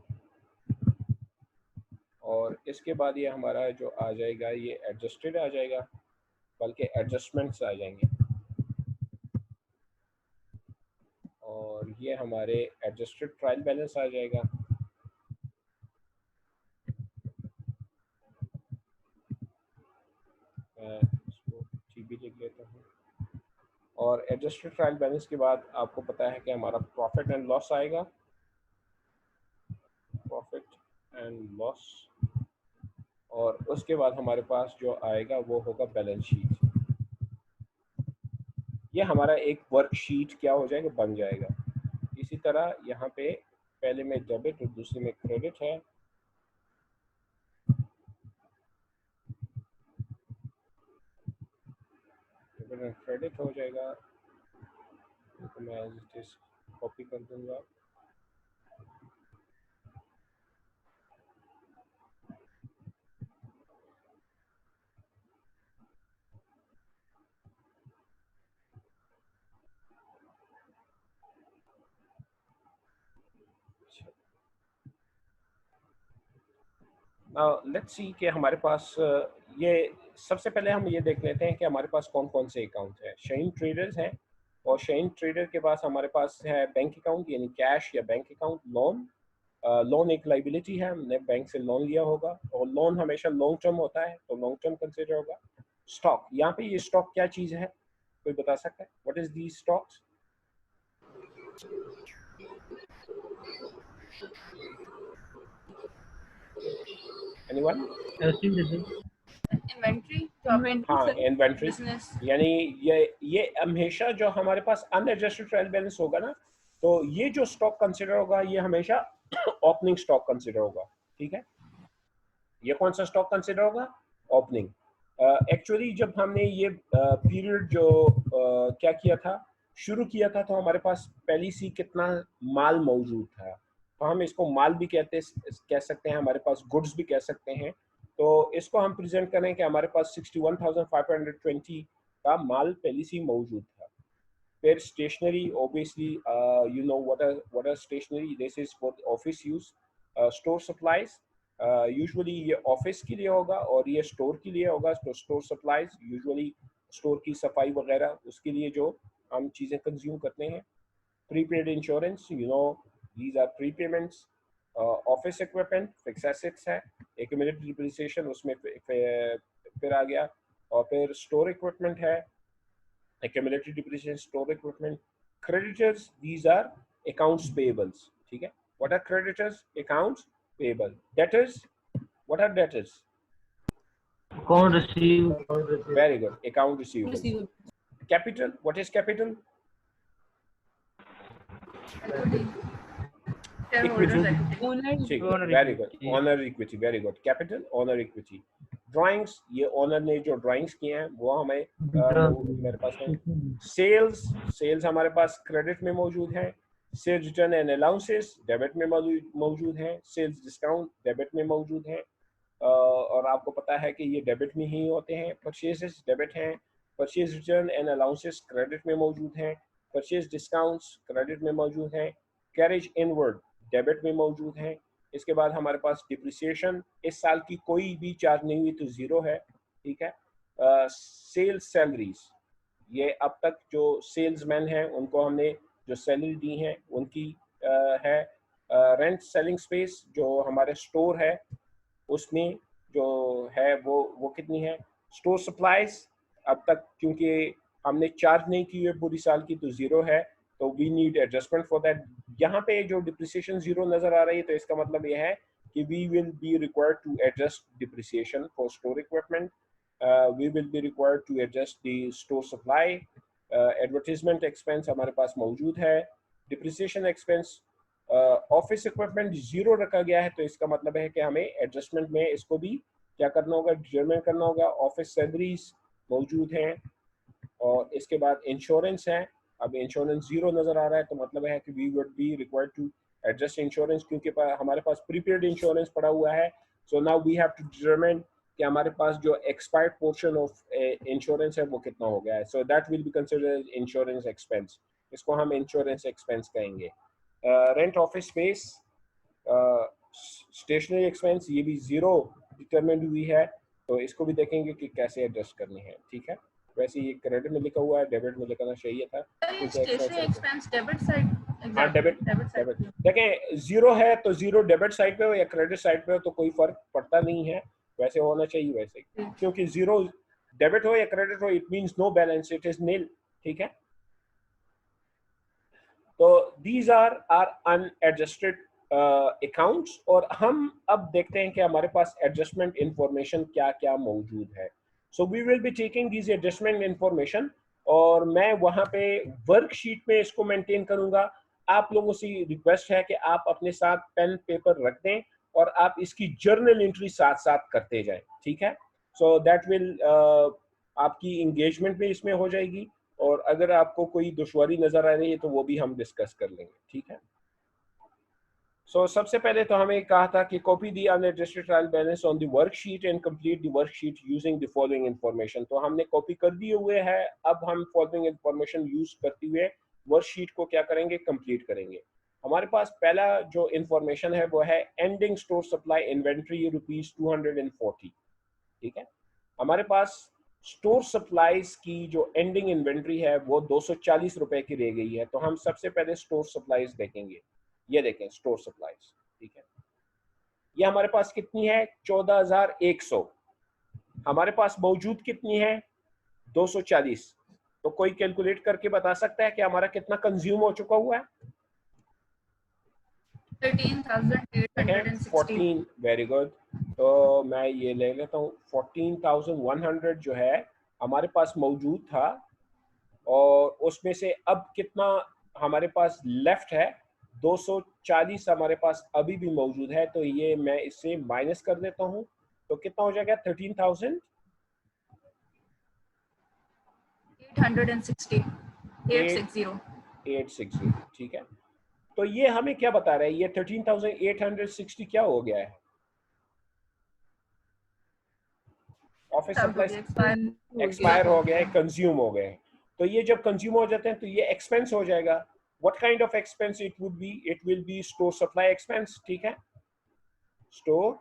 और इसके बाद ये हमारा जो आ जाएगा ये एडजस्टेड आ जाएगा, बल्कि एडजस्टमेंट्स आ जाएंगे। और ये हमारे एडजस्टेड ट्रायल बैलेंस आ जाएगा। मैं इसको TB लिख लेता हूँ। और एडजस्टेड ट्रायल बैलेंस के बाद आपको पता है कि हमारा प्रॉफिट एंड लॉस आएगा। प्रॉफिट एंड लॉस, और उसके बाद हमारे पास जो आएगा वो होगा बैलेंस शीट। ये हमारा एक वर्कशीट क्या हो जाएगा, बन जाएगा। इसी तरह यहाँ पे पहले में डेबिट और दूसरे में क्रेडिट है। डेबिट एंड क्रेडिट हो जाएगा, तो मैं एज इट इज कॉपी कर दूंगा। लेट्स सी कि हमारे पास ये सबसे पहले हम ये देख लेते हैं कि हमारे पास कौन कौन से अकाउंट है। शाइन ट्रेडर्स हैं, और शाइन ट्रेडर के पास हमारे पास है बैंक अकाउंट यानी कैश या बैंक अकाउंट। लोन, लोन एक लाइबिलिटी है, हमने बैंक से लोन लिया होगा, और लोन हमेशा लॉन्ग टर्म होता है तो लॉन्ग टर्म कंसिडर होगा। स्टॉक, यहाँ पे ये स्टॉक क्या चीज़ है, कोई बता सकता है? What is the stocks? Anyone? Inventory, हाँ, इन्वेंट्री। बिजनेस। यानी ये हमेशा जो हमारे पास अनएडजस्टेड ट्रायल बैलेंस होगा ना, तो ये जो स्टॉक कंसिडर होगा ये हमेशा ओपनिंग स्टॉक कंसिडर होगा। ठीक है, ये कौन सा स्टॉक कंसिडर होगा? ओपनिंग। एक्चुअली जब हमने ये पीरियड जो क्या किया था, शुरू किया था, तो हमारे पास पहली सी कितना माल मौजूद था, तो हम इसको माल भी कह सकते हैं, हमारे पास गुड्स भी कह सकते हैं। तो इसको हम प्रेजेंट करें कि हमारे पास 61,520 का माल पहली सी मौजूद था। फिर stationery, obviously you know what are stationery, this is for office use. Store supplies, usually ये ऑफिस के लिए होगा और ये स्टोर के लिए होगा। तो स्टोर सप्लाईज यूजुअली स्टोर की सफाई वगैरह, उसके लिए जो हम चीज़ें कंज्यूम करते हैं। Prepaid insurance, you know these are prepayments. Office equipment fix assets है, एक्यूमुलेटेड डिप्रिसिएशन उसमें फिर आ गया। और फिर स्टोर इक्विपमेंट है, accumulated depreciation, store equipment. Creditors, these are accounts payables. ठीक है, what are creditors? Accounts payable. Debtors, what are debtors? Account receive Very good, account receivable. Capital, what is capital? Equity. ठीक है, very good. Owner equity, very good. Capital, owner equity. Drawings, ये ओनर ने जो ड्राइंग्स किए हैं वो हमें मेरे पास है। सेल्स हमारे पास क्रेडिट में मौजूद है। Sales return and allowances debit में मौजूद है। सेल्स डिस्काउंट डेबिट में मौजूद है। और आपको पता है कि ये डेबिट में ही होते हैं। परचेजेस डेबिट हैं। Purchase return and allowances credit में मौजूद हैं। परचेज डिस्काउंट्स क्रेडिट में मौजूद हैं। कैरेज इनवर्ड डेबिट में मौजूद है। इसके बाद हमारे पास डिप्रिसिएशन, इस साल की कोई भी चार्ज नहीं हुई तो जीरो है, ठीक है। सेल्स सैलरीज, ये अब तक जो सेल्समैन हैं उनको हमने जो सैलरी दी है उनकी है। रेंट सेलिंग स्पेस, जो हमारे स्टोर है उसमें जो है वो कितनी है। स्टोर सप्लाईज, अब तक क्योंकि हमने चार्ज नहीं की है पूरी साल की तो जीरो है, तो we need adjustment for that. यहाँ पे जो डिप्रिसिएशन जीरो नजर आ रही है तो इसका मतलब ये है कि we will be required to adjust depreciation for store equipment. We will be required to adjust the store supply. Advertisement expense हमारे पास मौजूद है। Depreciation expense office equipment zero रखा गया है, तो इसका मतलब है कि हमें एडजस्टमेंट में इसको भी क्या करना होगा, डिटरमाइन करना होगा। ऑफिस सैलरीज मौजूद हैं। और इसके बाद इंश्योरेंस है, अब इंश्योरेंस जीरो नजर आ रहा है तो मतलब है कि we would be required to adjust insurance, क्योंकि हमारे पास प्रीपेड इंश्योरेंस पड़ा हुआ है। So now we have to determine कि हमारे पास जो एक्सपायर्ड पोर्शन ऑफ इंश्योरेंस है वो कितना हो गया है। So that will be considered insurance expense, इसको हम इंश्योरेंस एक्सपेंस कहेंगे। Rent office space, stationery expense, ये भी जीरो डिटरमाइंड हुई है, तो इसको भी देखेंगे कि कैसे एडजस्ट करनी है, ठीक है। वैसे ये क्रेडिट में लिखा हुआ है, डेबिट में लिखना चाहिए था। एक्सपेंस डेबिट साइड, हाँ डेबिट देखें, जीरो है तो जीरो डेबिट साइड पे हो या क्रेडिट साइड पे हो तो कोई फर्क पड़ता नहीं है, वैसे होना चाहिए वैसे, क्योंकि जीरो डेबिट हो या क्रेडिट हो it means no balance, it is nil, ठीक है। तो दीज आर अनएडजस्टेड अकाउंट्स। और हम अब देखते हैं कि हमारे पास एडजस्टमेंट इंफॉर्मेशन क्या क्या मौजूद है। So we will be taking this adjustment information, और मैं वहां पे वर्कशीट में इसको मेंटेन करूंगा। आप लोगों से रिक्वेस्ट है कि आप अपने साथ पेन पेपर रख दें और आप इसकी जर्नल एंट्री साथ साथ करते जाएं, ठीक है। सो दैट विल आपकी इंगेजमेंट भी इसमें हो जाएगी, और अगर आपको कोई दुश्वारी नजर आ रही है तो वो भी हम डिस्कस कर लेंगे, ठीक है। सो सबसे पहले तो हमें कहा था कि copy the unadjusted trial balance on the worksheet and complete the worksheet using the following information. तो हमने कॉपी कर दिए हुए है, अब हम फॉलोइंग इंफॉर्मेशन यूज करते हुए वर्कशीट को क्या करेंगे, कंप्लीट करेंगे। हमारे पास पहला जो इंफॉर्मेशन है वो है एंडिंग स्टोर सप्लाई इन्वेंट्री ₹240, ठीक है। हमारे पास स्टोर सप्लाईज की जो एंडिंग इन्वेंट्री है वो 240 रुपए की रह गई है। तो हम सबसे पहले स्टोर सप्लाईज देखेंगे। ये देखें स्टोर सप्लाईज, ठीक है। ये हमारे पास कितनी है, 14,100। हमारे पास मौजूद कितनी है, 240। तो कोई कैलकुलेट करके बता सकता है कि हमारा कितना कंज्यूम हो चुका हुआ है। 13,860। Very good. तो मैं ये ले लेता हूँ, 14,100 जो है हमारे पास मौजूद था, और उसमें से अब कितना हमारे पास लेफ्ट है, 240 हमारे पास अभी भी मौजूद है। तो ये मैं इससे माइनस कर देता हूँ, तो कितना हो जाएगा, 13,860, ठीक है। तो ये हमें क्या बता रहा है, ये 13,860 क्या हो गया है, ऑफिस सप्लाई एक्सपायर हो गया है, कंज्यूम हो गए हैं। तो ये जब कंज्यूम हो जाते हैं तो ये एक्सपेंस हो जाएगा। What kind of expense it would be, it will be store supply expense, ठीक है, स्टोर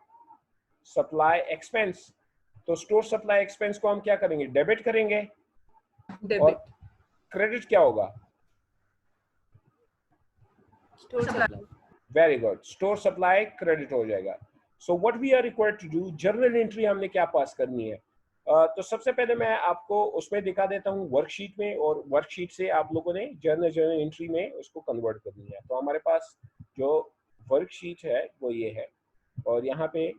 सप्लाई एक्सपेंस। तो स्टोर सप्लाई एक्सपेंस को हम क्या करेंगे, डेबिट करेंगे, डेबिट क्रेडिट क्या होगा? Store supply very good, store supply credit हो जाएगा। So what we are required to do, journal entry हमने क्या पास करनी है? तो सबसे पहले मैं आपको उसमें दिखा देता हूँ वर्कशीट में, और वर्कशीट से आप लोगों ने जर्नल एंट्री में उसको कन्वर्ट करनी है। तो हमारे पास जो वर्कशीट है वो ये है, और यहाँ पे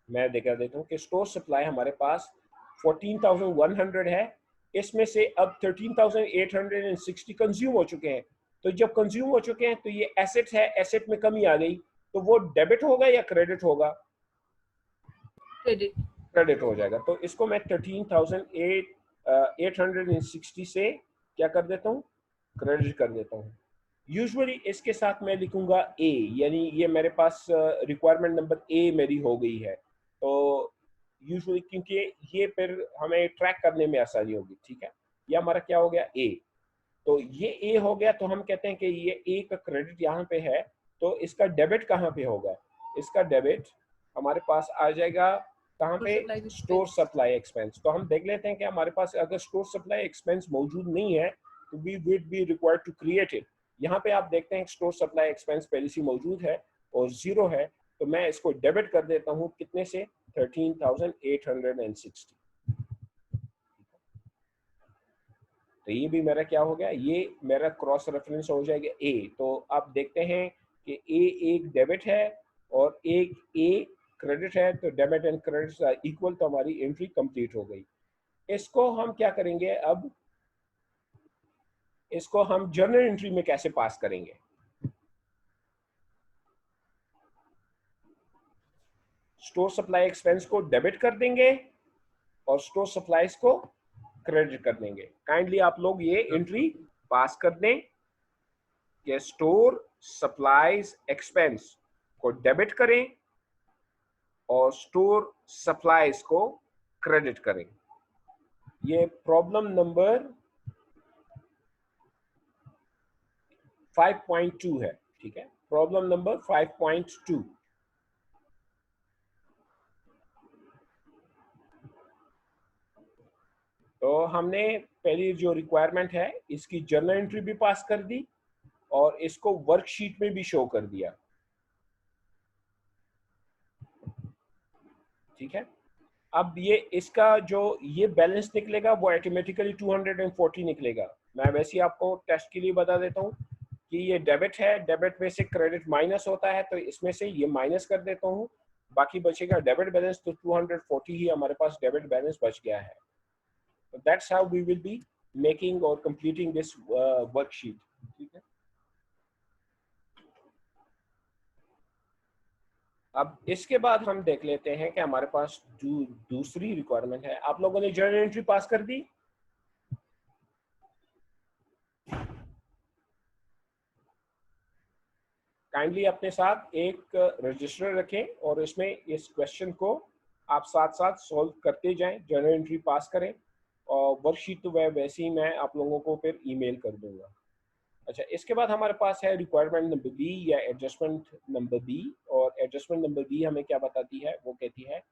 मैं दिखा देता हूँ कि स्टोर सप्लाई हमारे पास 14,100 है, इसमें से अब 13,860 कंज्यूम हो चुके हैं। तो जब कंज्यूम हो चुके हैं तो ये एसेट है, एसेट में कमी आ गई, तो वो डेबिट होगा या क्रेडिट होगा? क्रेडिट क्रेडिट हो जाएगा। तो इसको मैं 13,860 से क्या कर देता हूँ, क्रेडिट कर देता हूँ। यूजुअली इसके साथ मैं लिखूंगा ए, यानी ये मेरे पास रिक्वायरमेंट नंबर ए मेरी हो गई है। तो यूजुअली क्योंकि ये फिर हमें ट्रैक करने में आसानी होगी, ठीक है। ये हमारा क्या हो गया, ए। तो ये ए हो गया, तो हम कहते हैं कि ये ए का क्रेडिट यहाँ पे है, तो इसका डेबिट कहाँ पे होगा? इसका डेबिट हमारे पास आ जाएगा कहाँ पे, स्टोर सप्लाई एक्सपेंस। तो हम देख लेते हैं कि हमारे पास अगर स्टोर सप्लाई एक्सपेंस मौजूद नहीं है तो we will be required to create it. यहाँ पे आप देखते हैं स्टोर सप्लाई एक्सपेंस पहले से मौजूद है और जीरो है, तो मैं इसको डेबिट कर देता हूँ कितने से, 13,860। तो ये भी मेरा क्या हो गया, ये मेरा क्रॉस रेफरेंस हो जाएगा ए। तो आप देखते हैं कि ए एक डेबिट है और एक ए क्रेडिट है, तो डेबिट एंड क्रेडिट इक्वल, तो हमारी एंट्री कंप्लीट हो गई। इसको हम क्या करेंगे, अब इसको हम जर्नल एंट्री में कैसे पास करेंगे? स्टोर सप्लाई एक्सपेंस को डेबिट कर देंगे और स्टोर सप्लाईज को क्रेडिट कर देंगे। काइंडली आप लोग ये एंट्री पास कर दें कि स्टोर सप्लाईज एक्सपेंस को डेबिट करें और स्टोर सप्लाईज को क्रेडिट करें। ये प्रॉब्लम नंबर 5.2 है, ठीक है, प्रॉब्लम नंबर 5.2। तो हमने पहली जो रिक्वायरमेंट है इसकी जर्नल एंट्री भी पास कर दी और इसको वर्कशीट में भी शो कर दिया, ठीक है। अब ये इसका जो ये बैलेंस निकलेगा वो ऑटोमेटिकली 240 निकलेगा। मैं वैसे ही आपको टेस्ट के लिए बता देता हूँ कि ये डेबिट है, डेबिट में से क्रेडिट माइनस होता है, तो इसमें से ये माइनस कर देता हूँ, बाकी बचेगा डेबिट बैलेंस। तो 240 ही हमारे पास डेबिट बैलेंस बच गया है। So that's how we will be making or completing this worksheet. ठीक है। अब इसके बाद हम देख लेते हैं कि हमारे पास दूसरी रिक्वायरमेंट है। आप लोगों ने जर्नल एंट्री पास कर दी? काइंडली अपने साथ एक रजिस्टर रखें और इसमें इस क्वेश्चन को आप साथ साथ सॉल्व करते जाएं, जर्नल एंट्री पास करें, और वर्कशीट तो वैसे ही मैं आप लोगों को फिर ईमेल कर दूंगा। अच्छा, इसके बाद हमारे पास है रिक्वायरमेंट नंबर बी या एडजस्टमेंट नंबर बी, और एडजस्टमेंट नंबर बी हमें क्या बताती है, वो कहती है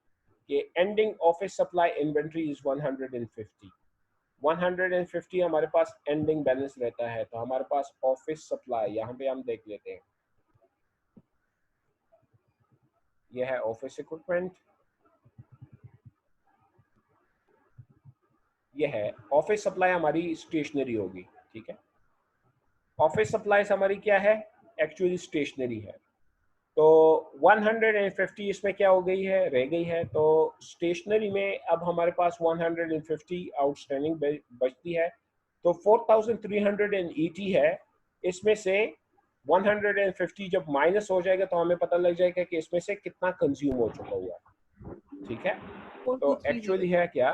कि ending office supply inventory is 150। 150 हमारे पास एंडिंग बैलेंस रहता है। तो हमारे पास ऑफिस सप्लाई, यहाँ पे हम देख लेते हैं, यह है ऑफिस इक्विपमेंट, यह है ऑफिस सप्लाई हमारी स्टेशनरी होगी, ठीक है। ऑफिस सप्लाईज हमारी क्या है, एक्चुअली स्टेशनरी है। तो 150 इसमें क्या हो गई है, रह गई है। तो स्टेशनरी में अब हमारे पास 150 आउटस्टैंडिंग बचती है। तो 4380 है, इसमें से 150 जब माइनस हो जाएगा तो हमें पता लग जाएगा कि इसमें से कितना कंज्यूम हो चुका हुआ, ठीक है। तो एक्चुअली है क्या,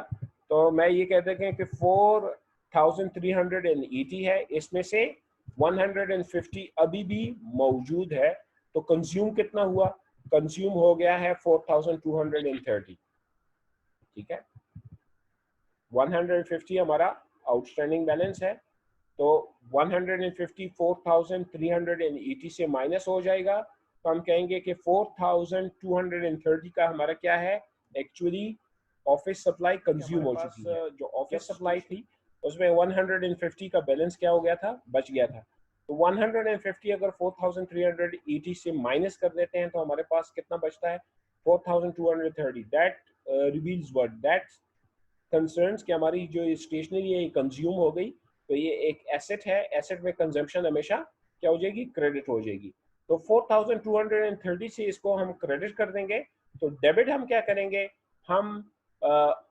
तो मैं ये कहते हैं कि 4380 है, इसमें से 150 अभी भी मौजूद है। तो कंज्यूम कितना हुआ, कंज्यूम हो गया है 4230, ठीक है। 150 हमारा आउटस्टैंडिंग बैलेंस है, तो 150 4380 से माइनस हो जाएगा, तो हम कहेंगे कि 4230 का हमारा क्या है, एक्चुअली ऑफिस सप्लाई कंज्यूम हो चुकी है। जो ऑफिस सप्लाई थी उसमें 150 का बैलेंस क्या हो गया था, बच गया था। तो 150 अगर 4380 से माइनस कर देते हैं तो हमारे पास कितना बचता है, 4230। That reveals what, that concerns कि हमारी जो स्टेशनरी है ये कंज्यूम हो गई, तो ये एक एसेट है, एसेट में कंजम्पशन हमेशा क्या हो जाएगी, क्रेडिट हो जाएगी। तो 4230 से इसको हम क्रेडिट कर देंगे। तो डेबिट हम क्या करेंगे, हम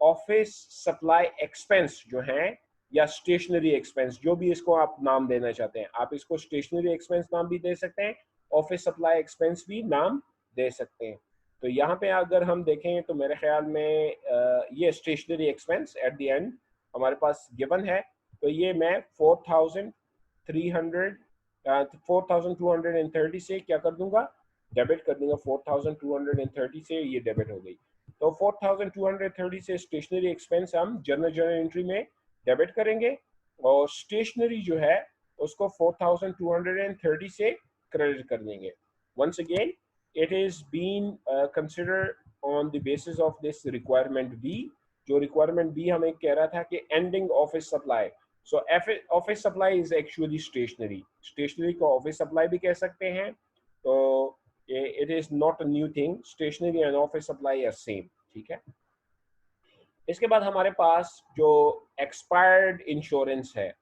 ऑफिस सप्लाई एक्सपेंस जो है या स्टेशनरी एक्सपेंस, जो भी इसको आप नाम देना चाहते हैं, आप इसको स्टेशनरी एक्सपेंस नाम भी दे सकते हैं, ऑफिस सप्लाई एक्सपेंस भी नाम दे सकते हैं। तो यहाँ पे अगर हम देखें तो मेरे ख्याल में ये stationery expense at the end हमारे पास गिवन है, तो ये मैं 4230 से क्या कर दूंगा, डेबिट कर दूंगा। 4230 से ये डेबिट हो गई। तो 4230 से स्टेशनरी एक्सपेंस हम जर्नल एंट्री में डेबिट करेंगे, और स्टेशनरी जो है उसको 4230 से क्रेडिट कर देंगे। Once again it is being considered on the basis of this requirement B, जो requirement B हमें कह रहा था कि ending office supply. So office supply is actually stationery. Stationery को office supply भी कह सकते हैं, तो it is not a new thing. Stationery and office supply are same, ठीक है। इसके बाद हमारे पास जो expired insurance है,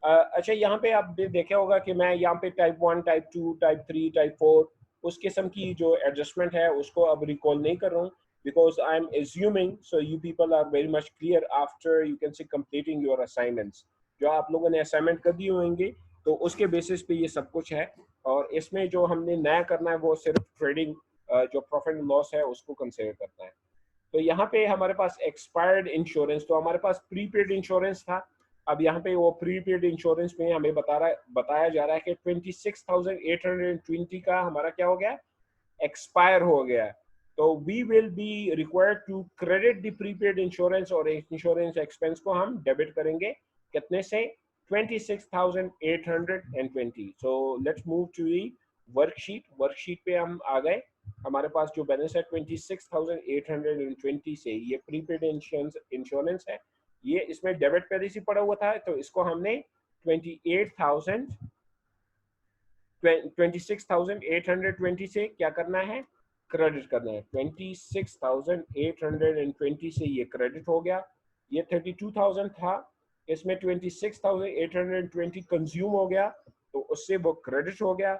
अच्छा यहाँ पे आप देखे होगा कि मैं यहाँ पे टाइप 1, टाइप 2, टाइप 3, टाइप 4 उस किस्म की जो एडजस्टमेंट है उसको अब रिकॉल नहीं कर रहा हूँ, because I am assuming so you people are very much clear after you can say completing your assignments. जो आप लोगों ने असाइनमेंट कर दिए होंगे तो उसके बेसिस पे ये सब कुछ है, और इसमें जो हमने नया करना है वो सिर्फ ट्रेडिंग जो प्रॉफिट एंड लॉस है उसको कंसिडर करना है। तो यहाँ पे हमारे पास एक्सपायर्ड इंश्योरेंस, तो हमारे पास प्रीपेड इंश्योरेंस था, अब यहाँ पे वो प्रीपेड इंश्योरेंस में हमें बताया जा रहा है कि 26,820 का हमारा क्या हो गया, एक्सपायर हो गया। तो we will be required to credit the prepaid insurance, और इंश्योरेंस एक्सपेंस को हम डेबिट करेंगे कितने से, 26,820। So let's move to the worksheet. Worksheet पे हम आ गए, हमारे पास जो बैलेंस है 26,820 से ये प्रीपेड इंश्योरेंस है, ये इसमें डेबिट पहले से पड़ा हुआ था, तो इसको हमने 26,820 से क्या करना है, क्रेडिट करना है। 26,820 से ये क्रेडिट हो गया, ये 32,000 था, इसमें 26,820 कंज्यूम हो गया, तो उससे वो क्रेडिट हो गया।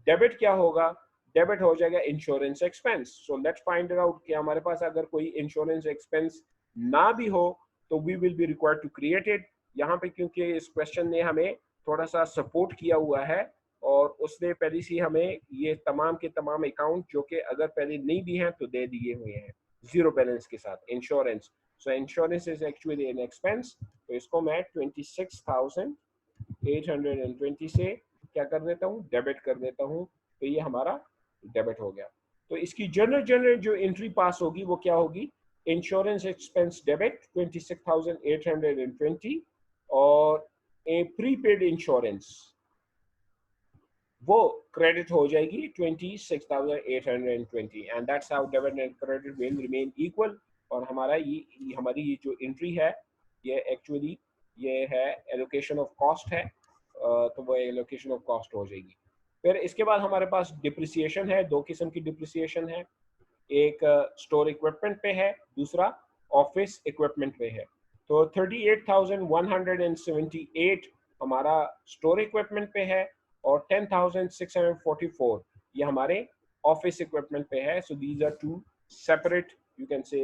डेबिट क्या होगा, डेबिट हो जाएगा insurance expense. So let's find out कि हमारे पास अगर कोई इंश्योरेंस एक्सपेंस ना भी हो तो we will be required to create it. यहाँ पे क्योंकि इस क्वेश्चन ने हमें थोड़ा सा सपोर्ट किया हुआ है, और उसने पहले से हमें ये तमाम के तमाम अकाउंट जो कि अगर पहले नहीं भी हैं तो दे दिए हुए हैं जीरो बैलेंस के साथ insurance. So insurance is actually an expense, तो इसको मैं 26,820 से क्या कर देता हूँ, डेबिट कर देता हूँ, तो ये हमारा डेबिट हो गया। तो इसकी जनरल जो एंट्री पास होगी वो क्या होगी, इंश्योरेंस एक्सपेंस डेबिट 26,820, और ए प्रीपेड इंश्योरेंस वो क्रेडिट हो जाएगी 26,820, and that's how debit and credit will remain equal. और हमारा ये हमारी ये जो एंट्री है ये एक्चुअली ये है एलोकेशन ऑफ कॉस्ट है, तो वो एलोकेशन ऑफ कॉस्ट हो जाएगी। फिर इसके बाद हमारे पास डिप्रिसिएशन है, दो किस्म की डिप्रिसिएशन है, एक स्टोर इक्विपमेंट पे है, दूसरा ऑफिस इक्विपमेंट पे है। तो 38,178 हमारा स्टोर इक्विपमेंट पे है, और 10,644 ये हमारे ऑफिस इक्विपमेंट पे है। So these are two separate you can say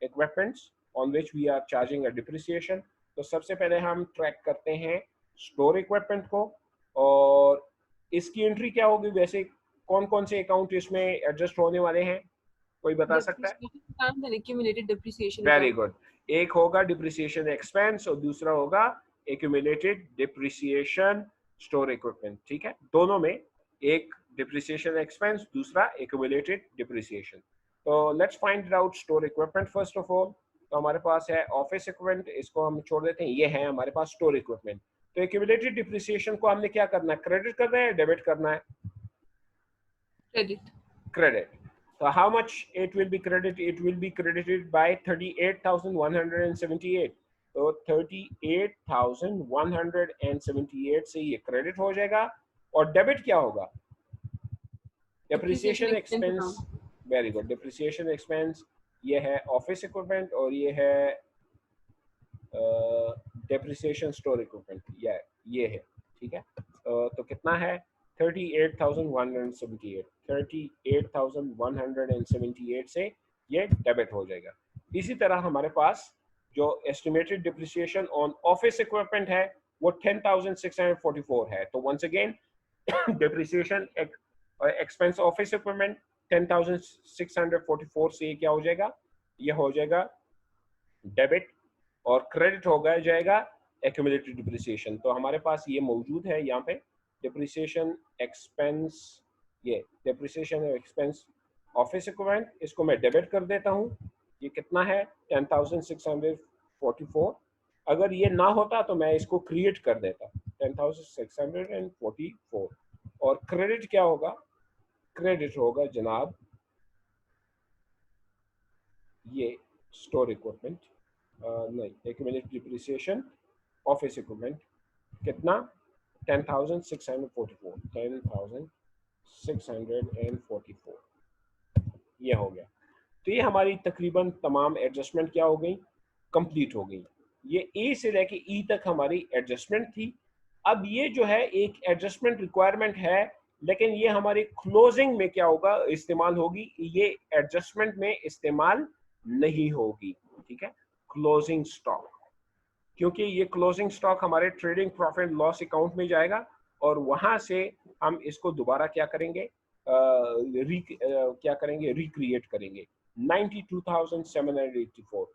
equipments on which we are charging a depreciation. तो सबसे पहले हम ट्रैक करते हैं स्टोर इक्विपमेंट को, और इसकी एंट्री क्या होगी, वैसे कौन कौन से अकाउंट इसमें एडजस्ट होने वाले हैं, कोई बता सकता है? वेरी गुड, एक होगा डिप्रिसिएशन एक्सपेंस और दूसरा होगा एक्यूमुलेटेड डिप्रिसिएशन स्टोर इक्विपमेंट, ठीक है। दोनों में एक डिप्रिसिएशन एक्सपेंस, दूसरा एक्यूमुलेटेड डिप्रिसिएशन। तो let's find out store equipment first of all. तो हमारे पास है ऑफिस इक्विपमेंट, इसको हम छोड़ देते हैं, ये है हमारे पास स्टोर इक्विपमेंट। तो एक्यूमुलेटेड डिप्रिसिएशन को हमने क्या करना है, क्रेडिट करना है, डेबिट करना है, credit. So how much it will be credited? It will be credited by 38,178. तो तो 38,178 से ये क्रेडिट हो जाएगा। और डेबिट क्या होगा? Depreciation expense. Very good, depreciation expense ये है ऑफिस इक्विपमेंट और ये है डेप्रिसिएशन स्टोर इक्विपमेंट, ये है, ठीक है। तो कितना है? 38,178, 38,178 से ये डेबिट हो जाएगा। इसी तरह हमारे पास जो estimated depreciation on office equipment है वो 10,644 है। तो once again depreciation expense office equipment 10,644 से क्या हो जाएगा? ये हो जाएगा डेबिट और क्रेडिट हो गया जाएगा एक्यूमुलेटेड डिप्रिसिएशन। तो हमारे पास ये मौजूद है यहाँ पे डिप्रिसिएशन एक्सपेंस, ये डिप्रिसिएशन एक्सपेंस ऑफिस इक्विपमेंट, इसको मैं डेबिट कर देता हूँ। ये कितना है? 10,644। अगर ये ना होता तो मैं इसको क्रिएट कर देता 10,644। और क्रेडिट क्या होगा? क्रेडिट होगा जनाब ये स्टोर इक्विपमेंट, नहीं, एक्यूमुलेटेड डिप्रिसिएशन ऑफिस इक्विपमेंट कितना? 10,644, 10,644 ये हो गया। तो ये हमारी तकरीबन तमाम एडजस्टमेंट क्या हो गई? कंप्लीट हो गई। ये ए से लेके ई तक हमारी एडजस्टमेंट थी। अब ये जो है एक एडजस्टमेंट रिक्वायरमेंट है, लेकिन ये हमारी क्लोजिंग में क्या होगा? इस्तेमाल होगी। ये एडजस्टमेंट में इस्तेमाल नहीं होगी, ठीक है। क्लोजिंग स्टॉक, क्योंकि ये क्लोजिंग स्टॉक हमारे ट्रेडिंग प्रॉफिट लॉस अकाउंट में जाएगा और वहां से हम इसको दोबारा क्या करेंगे? क्या करेंगे? रिक्रिएट करेंगे। 92,784।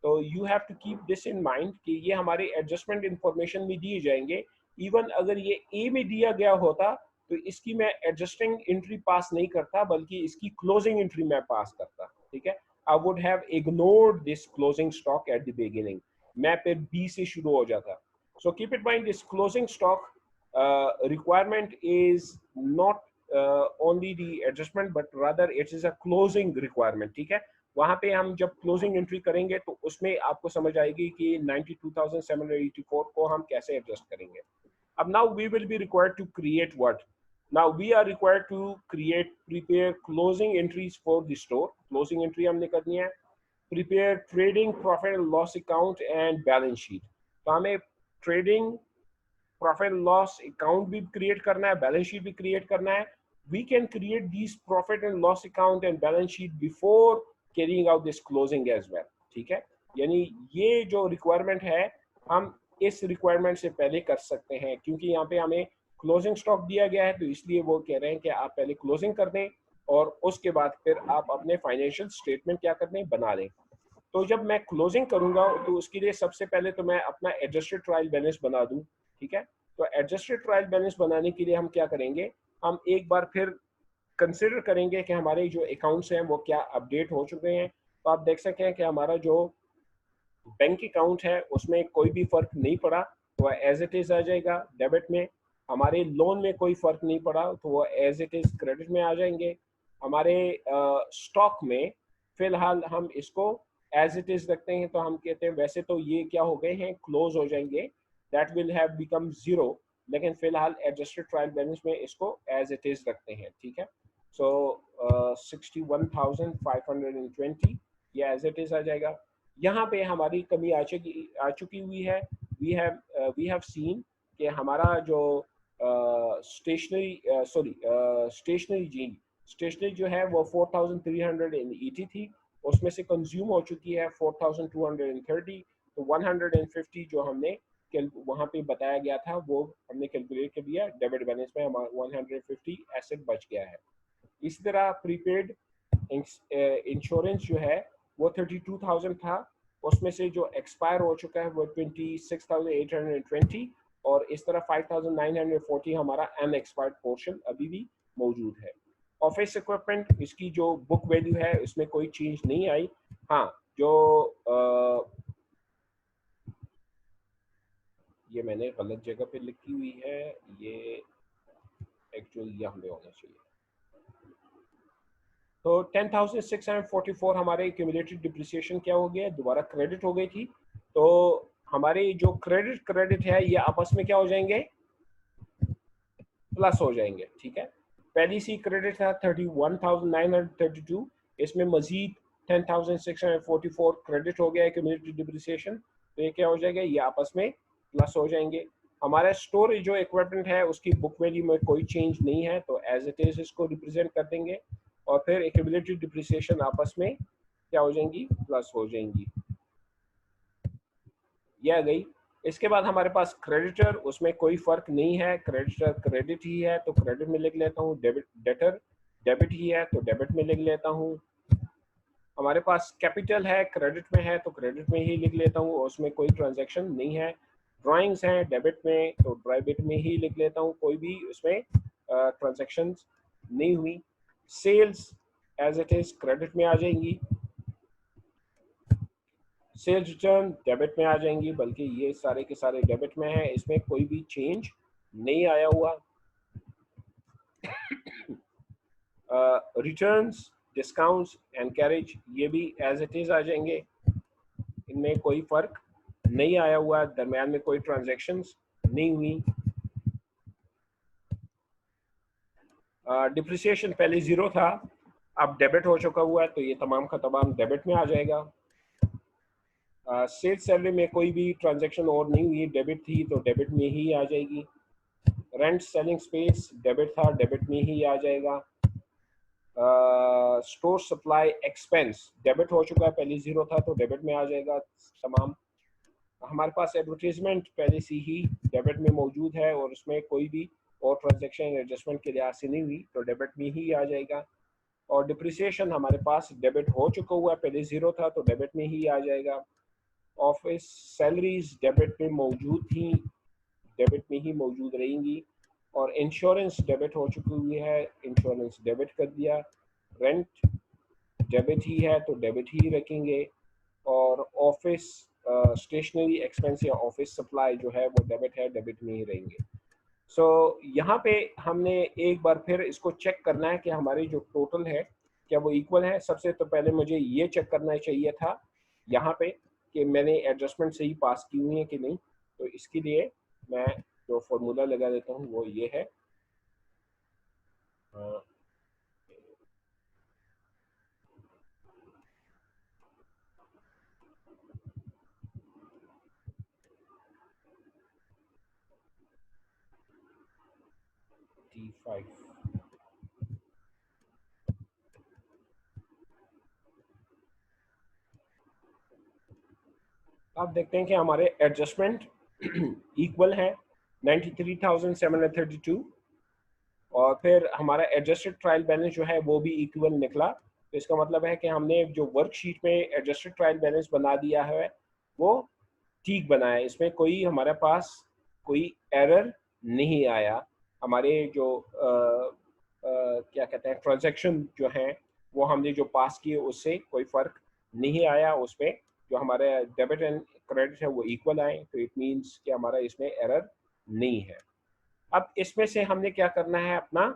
तो you have to keep this in mind कि ये हमारे एडजस्टमेंट इंफॉर्मेशन में दिए जाएंगे। इवन अगर ये ए में दिया गया होता तो इसकी मैं एडजस्टिंग एंट्री पास नहीं करता, बल्कि इसकी क्लोजिंग एंट्री मैं पास करता, ठीक है। I would have ignored this closing stock at the beginning, मैं फिर बी से शुरू हो जाता। So keep it mind this closing stock requirement is not only the adjustment but rather it is a closing requirement, ठीक है। वहां पे हम जब क्लोजिंग एंट्री करेंगे तो उसमें आपको समझ आएगी कि 92,784 को हम कैसे एडजस्ट करेंगे। अब now we will be required to create what? Now we are required to prepare closing entries for the store। closing entry हमने करनी है। prepare trading profit and loss account and balance sheet। तो हमें trading प्रॉफिट लॉस अकाउंट भी क्रिएट करना है, बैलेंस शीट भी क्रिएट करना है। We can create this profit and loss account and balance sheet before carrying out this closing as well, ठीक है। यानी ये जो रिक्वायरमेंट है हम इस रिक्वायरमेंट से पहले कर सकते हैं, क्योंकि यहाँ पे हमें क्लोजिंग स्टॉक दिया गया है, तो इसलिए वो कह रहे हैं कि आप पहले क्लोजिंग कर दें और उसके बाद फिर आप अपने फाइनेंशियल स्टेटमेंट क्या कर दें? बना दें। तो जब मैं क्लोजिंग करूंगा तो उसके लिए सबसे पहले तो मैं अपना एडजस्टेड ट्रायल बैलेंस बना दूं, ठीक है। तो एडजस्टेड ट्रायल बैलेंस बनाने के लिए हम क्या करेंगे? हम एक बार फिर कंसिडर करेंगे कि हमारे जो अकाउंट्स हैं वो क्या अपडेट हो चुके हैं। तो आप देख सकते हैं कि हमारा जो बैंक अकाउंट है उसमें कोई भी फर्क नहीं पड़ा, तो एज इट इज आ जाएगा डेबिट में। हमारे लोन में कोई फर्क नहीं पड़ा तो वो एज इट इज क्रेडिट में आ जाएंगे। हमारे स्टॉक में फिलहाल हम इसको एज इट इज रखते हैं, तो हम कहते हैं वैसे तो ये क्या हो गए हैं? क्लोज हो जाएंगे, that will have become zero, लेकिन फिलहाल एडजस्टेड ट्रायल बैलेंस में इसको एज इट इज रखते हैं, ठीक है। सो 61,520 ये एज इट इज आ जाएगा। यहाँ पे हमारी कमी आ चुकी हुई है। वी हैव सीन कि हमारा जो स्टेशनरी जो है वो 4,380 थी, उसमें से कंज्यूम हो चुकी है 4,230। तो 150 जो हमने वहां पे बताया गया था वो हमने कैलकुलेट कर दिया, डेबिट बैलेंस में हमारा 150 एसेट बच गया है। इसी तरह प्रीपेड इंश्योरेंस जो है वो 32,000 था, उसमें से जो एक्सपायर हो चुका है वो 26,820 और इस तरह 5,940 हमारा अनएक्सपायर्ड पोर्शन अभी भी मौजूद है। ऑफिस इक्विपमेंट इसकी जो बुक वैल्यू है इसमें कोई चेंज नहीं आई। हाँ, जो ये मैंने गलत जगह पे लिखी हुई है, ये एक्चुअल यहाँ पे होना चाहिए। तो 10,644 हमारे क्यूमुलेटेड डिप्रिसिएशन क्या हो गया? दोबारा क्रेडिट हो गई थी। तो हमारे जो क्रेडिट है ये आपस में क्या हो जाएंगे, प्लस हो जाएंगे, ठीक है। पहली सी क्रेडिट था 31,932, इसमें मजीद 10,644 क्रेडिट हो गया है क्यूमुलेटिव डिप्रिसिएशन, तो ये क्या हो जाएगा, ये आपस में प्लस हो जाएंगे। हमारा स्टोरेज जो इक्विपमेंट है उसकी बुक वैल्यू में कोई चेंज नहीं है, तो एज इट इज इसको रिप्रेजेंट कर देंगे, और फिर क्यूमुलेटिव डिप्रिसिएशन आपस में क्या हो जाएंगी, प्लस हो जाएंगी। ये आ गई। इसके बाद हमारे पास क्रेडिटर, उसमें कोई फर्क नहीं है, क्रेडिटर क्रेडिट ही है तो क्रेडिट में लिख लेता हूँ, डेटर डेबिट ही है तो डेबिट में लिख लेता हूँ। हमारे पास कैपिटल है, क्रेडिट में है तो क्रेडिट में ही लिख लेता हूँ, उसमें कोई ट्रांजैक्शन नहीं है। ड्राइंग्स हैं डेबिट में तो डेबिट में ही लिख लेता हूँ, कोई भी उसमें ट्रांजैक्शन नहीं हुई। Sales as it is credit में आ जाएंगी, सेल्स रिटर्न डेबिट में आ जाएंगी, बल्कि ये सारे के सारे डेबिट में है, इसमें कोई भी चेंज नहीं आया हुआ। रिटर्न्स, डिस्काउंट्स एंड कैरेज ये भी एज इट इज आ जाएंगे, इनमें कोई फर्क नहीं आया हुआ, दरमियान में कोई ट्रांजैक्शंस नहीं हुई। डिप्रिसिएशन पहले 0 था, अब डेबिट हो चुका हुआ है तो ये तमाम का तमाम डेबिट में आ जाएगा। सेल्स सैलरी में कोई भी ट्रांजैक्शन और नहीं हुई, डेबिट थी तो डेबिट में ही आ जाएगी। रेंट सेलिंग स्पेस डेबिट था, डेबिट में ही आ जाएगा। स्टोर सप्लाई एक्सपेंस डेबिट हो चुका है, पहले 0 था तो डेबिट में आ जाएगा तमाम। हमारे पास एडवर्टीजमेंट पहले से ही डेबिट में मौजूद है और उसमें कोई भी और ट्रांजैक्शन एडजस्टमेंट के लिहाज से नहीं हुई तो डेबिट में ही आ जाएगा। और डिप्रिसिएशन हमारे पास डेबिट हो चुका हुआ है, पहले 0 था तो डेबिट में ही आ जाएगा। ऑफिस सैलरीज डेबिट में मौजूद थी, डेबिट में ही मौजूद रहेंगी। और इंश्योरेंस डेबिट हो चुकी हुई है, इंश्योरेंस डेबिट कर दिया। रेंट डेबिट ही है तो डेबिट ही रखेंगे। और ऑफिस स्टेशनरी एक्सपेंस या ऑफिस सप्लाई जो है वो डेबिट है, डेबिट में ही रहेंगे। सो यहाँ पे हमने एक बार फिर इसको चेक करना है कि हमारी जो टोटल है क्या वो इक्वल है। सबसे तो पहले मुझे ये चेक करना चाहिए था यहाँ पे कि मैंने एडजस्टमेंट सही पास की हुई है कि नहीं, तो इसके लिए मैं जो फॉर्मूला लगा देता हूँ वो ये है। T5 आप देखते हैं कि हमारे एडजस्टमेंट इक्वल है 93,732, और फिर हमारा एडजस्टेड ट्रायल बैलेंस जो है वो भी इक्वल निकला। तो इसका मतलब है कि हमने जो वर्कशीट में एडजस्टेड ट्रायल बैलेंस बना दिया है वो ठीक बना है, इसमें कोई हमारे पास कोई एरर नहीं आया। हमारे जो क्या कहते हैं ट्रांजैक्शन जो हैं वो हमने जो पास किए उससे कोई फ़र्क नहीं आया, उसमें जो हमारे डेबिट एंड क्रेडिट है वो इक्वल आए, तो इट मीन्स कि हमारा इसमें एरर नहीं है। अब इसमें से हमने क्या करना है, अपना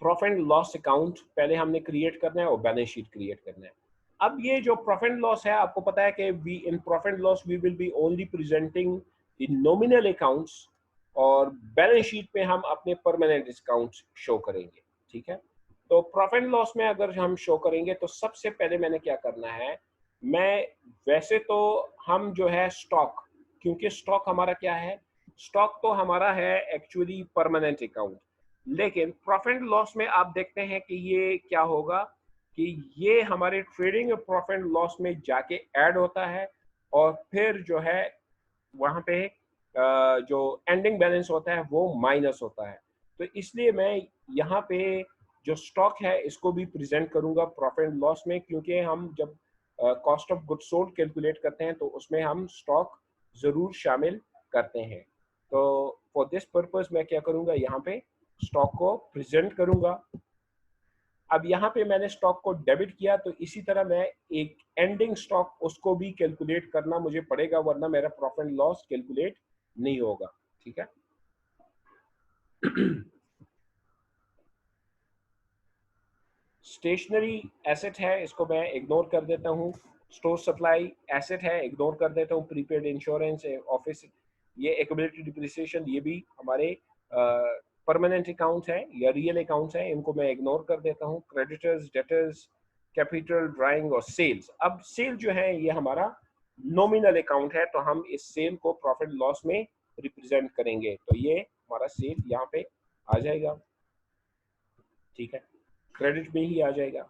प्रॉफिट एंड लॉस अकाउंट पहले हमने क्रिएट करना है और बैलेंस शीट क्रिएट करना है। अब ये जो प्रॉफिट एंड लॉस है, आपको पता है कि we in profit and loss we will be only presenting the nominal accounts, और बैलेंस शीट पे हम अपने परमानेंट अकाउंट्स शो करेंगे, ठीक है। तो प्रॉफिट एंड लॉस में अगर हम शो करेंगे तो सबसे पहले मैंने क्या करना है, मैं वैसे तो हम जो है स्टॉक, क्योंकि स्टॉक हमारा क्या है, स्टॉक तो हमारा है एक्चुअली परमानेंट अकाउंट, लेकिन प्रॉफिट एंड लॉस में आप देखते हैं कि ये क्या होगा कि ये हमारे ट्रेडिंग प्रॉफिट एंड लॉस में जाके ऐड होता है, और फिर जो है वहाँ पे जो एंडिंग बैलेंस होता है वो माइनस होता है। तो इसलिए मैं यहाँ पे जो स्टॉक है इसको भी प्रेजेंट करूँगा प्रॉफिट एंड लॉस में, क्योंकि हम जब cost of goods sold calculate करते हैं तो उसमें हम स्टॉक ज़रूर शामिल करते हैं। तो फॉर दिस पर्पस मैं क्या करूँगा, यहाँ पे स्टॉक को प्रेजेंट करूँगा। अब यहाँ पे मैंने स्टॉक को डेबिट किया, तो इसी तरह मैं एक एंडिंग स्टॉक उसको भी कैलकुलेट करना मुझे पड़ेगा, वरना मेरा प्रॉफिट एंड लॉस कैलकुलेट नहीं होगा, ठीक है। स्टेशनरी एसेट है, इसको मैं इग्नोर कर देता हूँ। स्टोर सप्लाई एसेट है, इग्नोर कर देता हूँ। प्रीपेड इंश्योरेंस, ऑफिस, ये एक्यूमुलेटेड डिप्रिसिएशन, ये भी हमारे परमानेंट अकाउंट है या रियल अकाउंट्स हैं, इनको मैं इग्नोर कर देता हूँ। क्रेडिटर्स, डेटर्स, कैपिटल, ड्राइंग और सेल्स। अब सेल जो है ये हमारा नॉमिनल अकाउंट है, तो हम इस सेल को प्रॉफिट लॉस में रिप्रेजेंट करेंगे, तो ये हमारा सेल यहाँ पे आ जाएगा, ठीक है, क्रेडिट में ही आ जाएगा।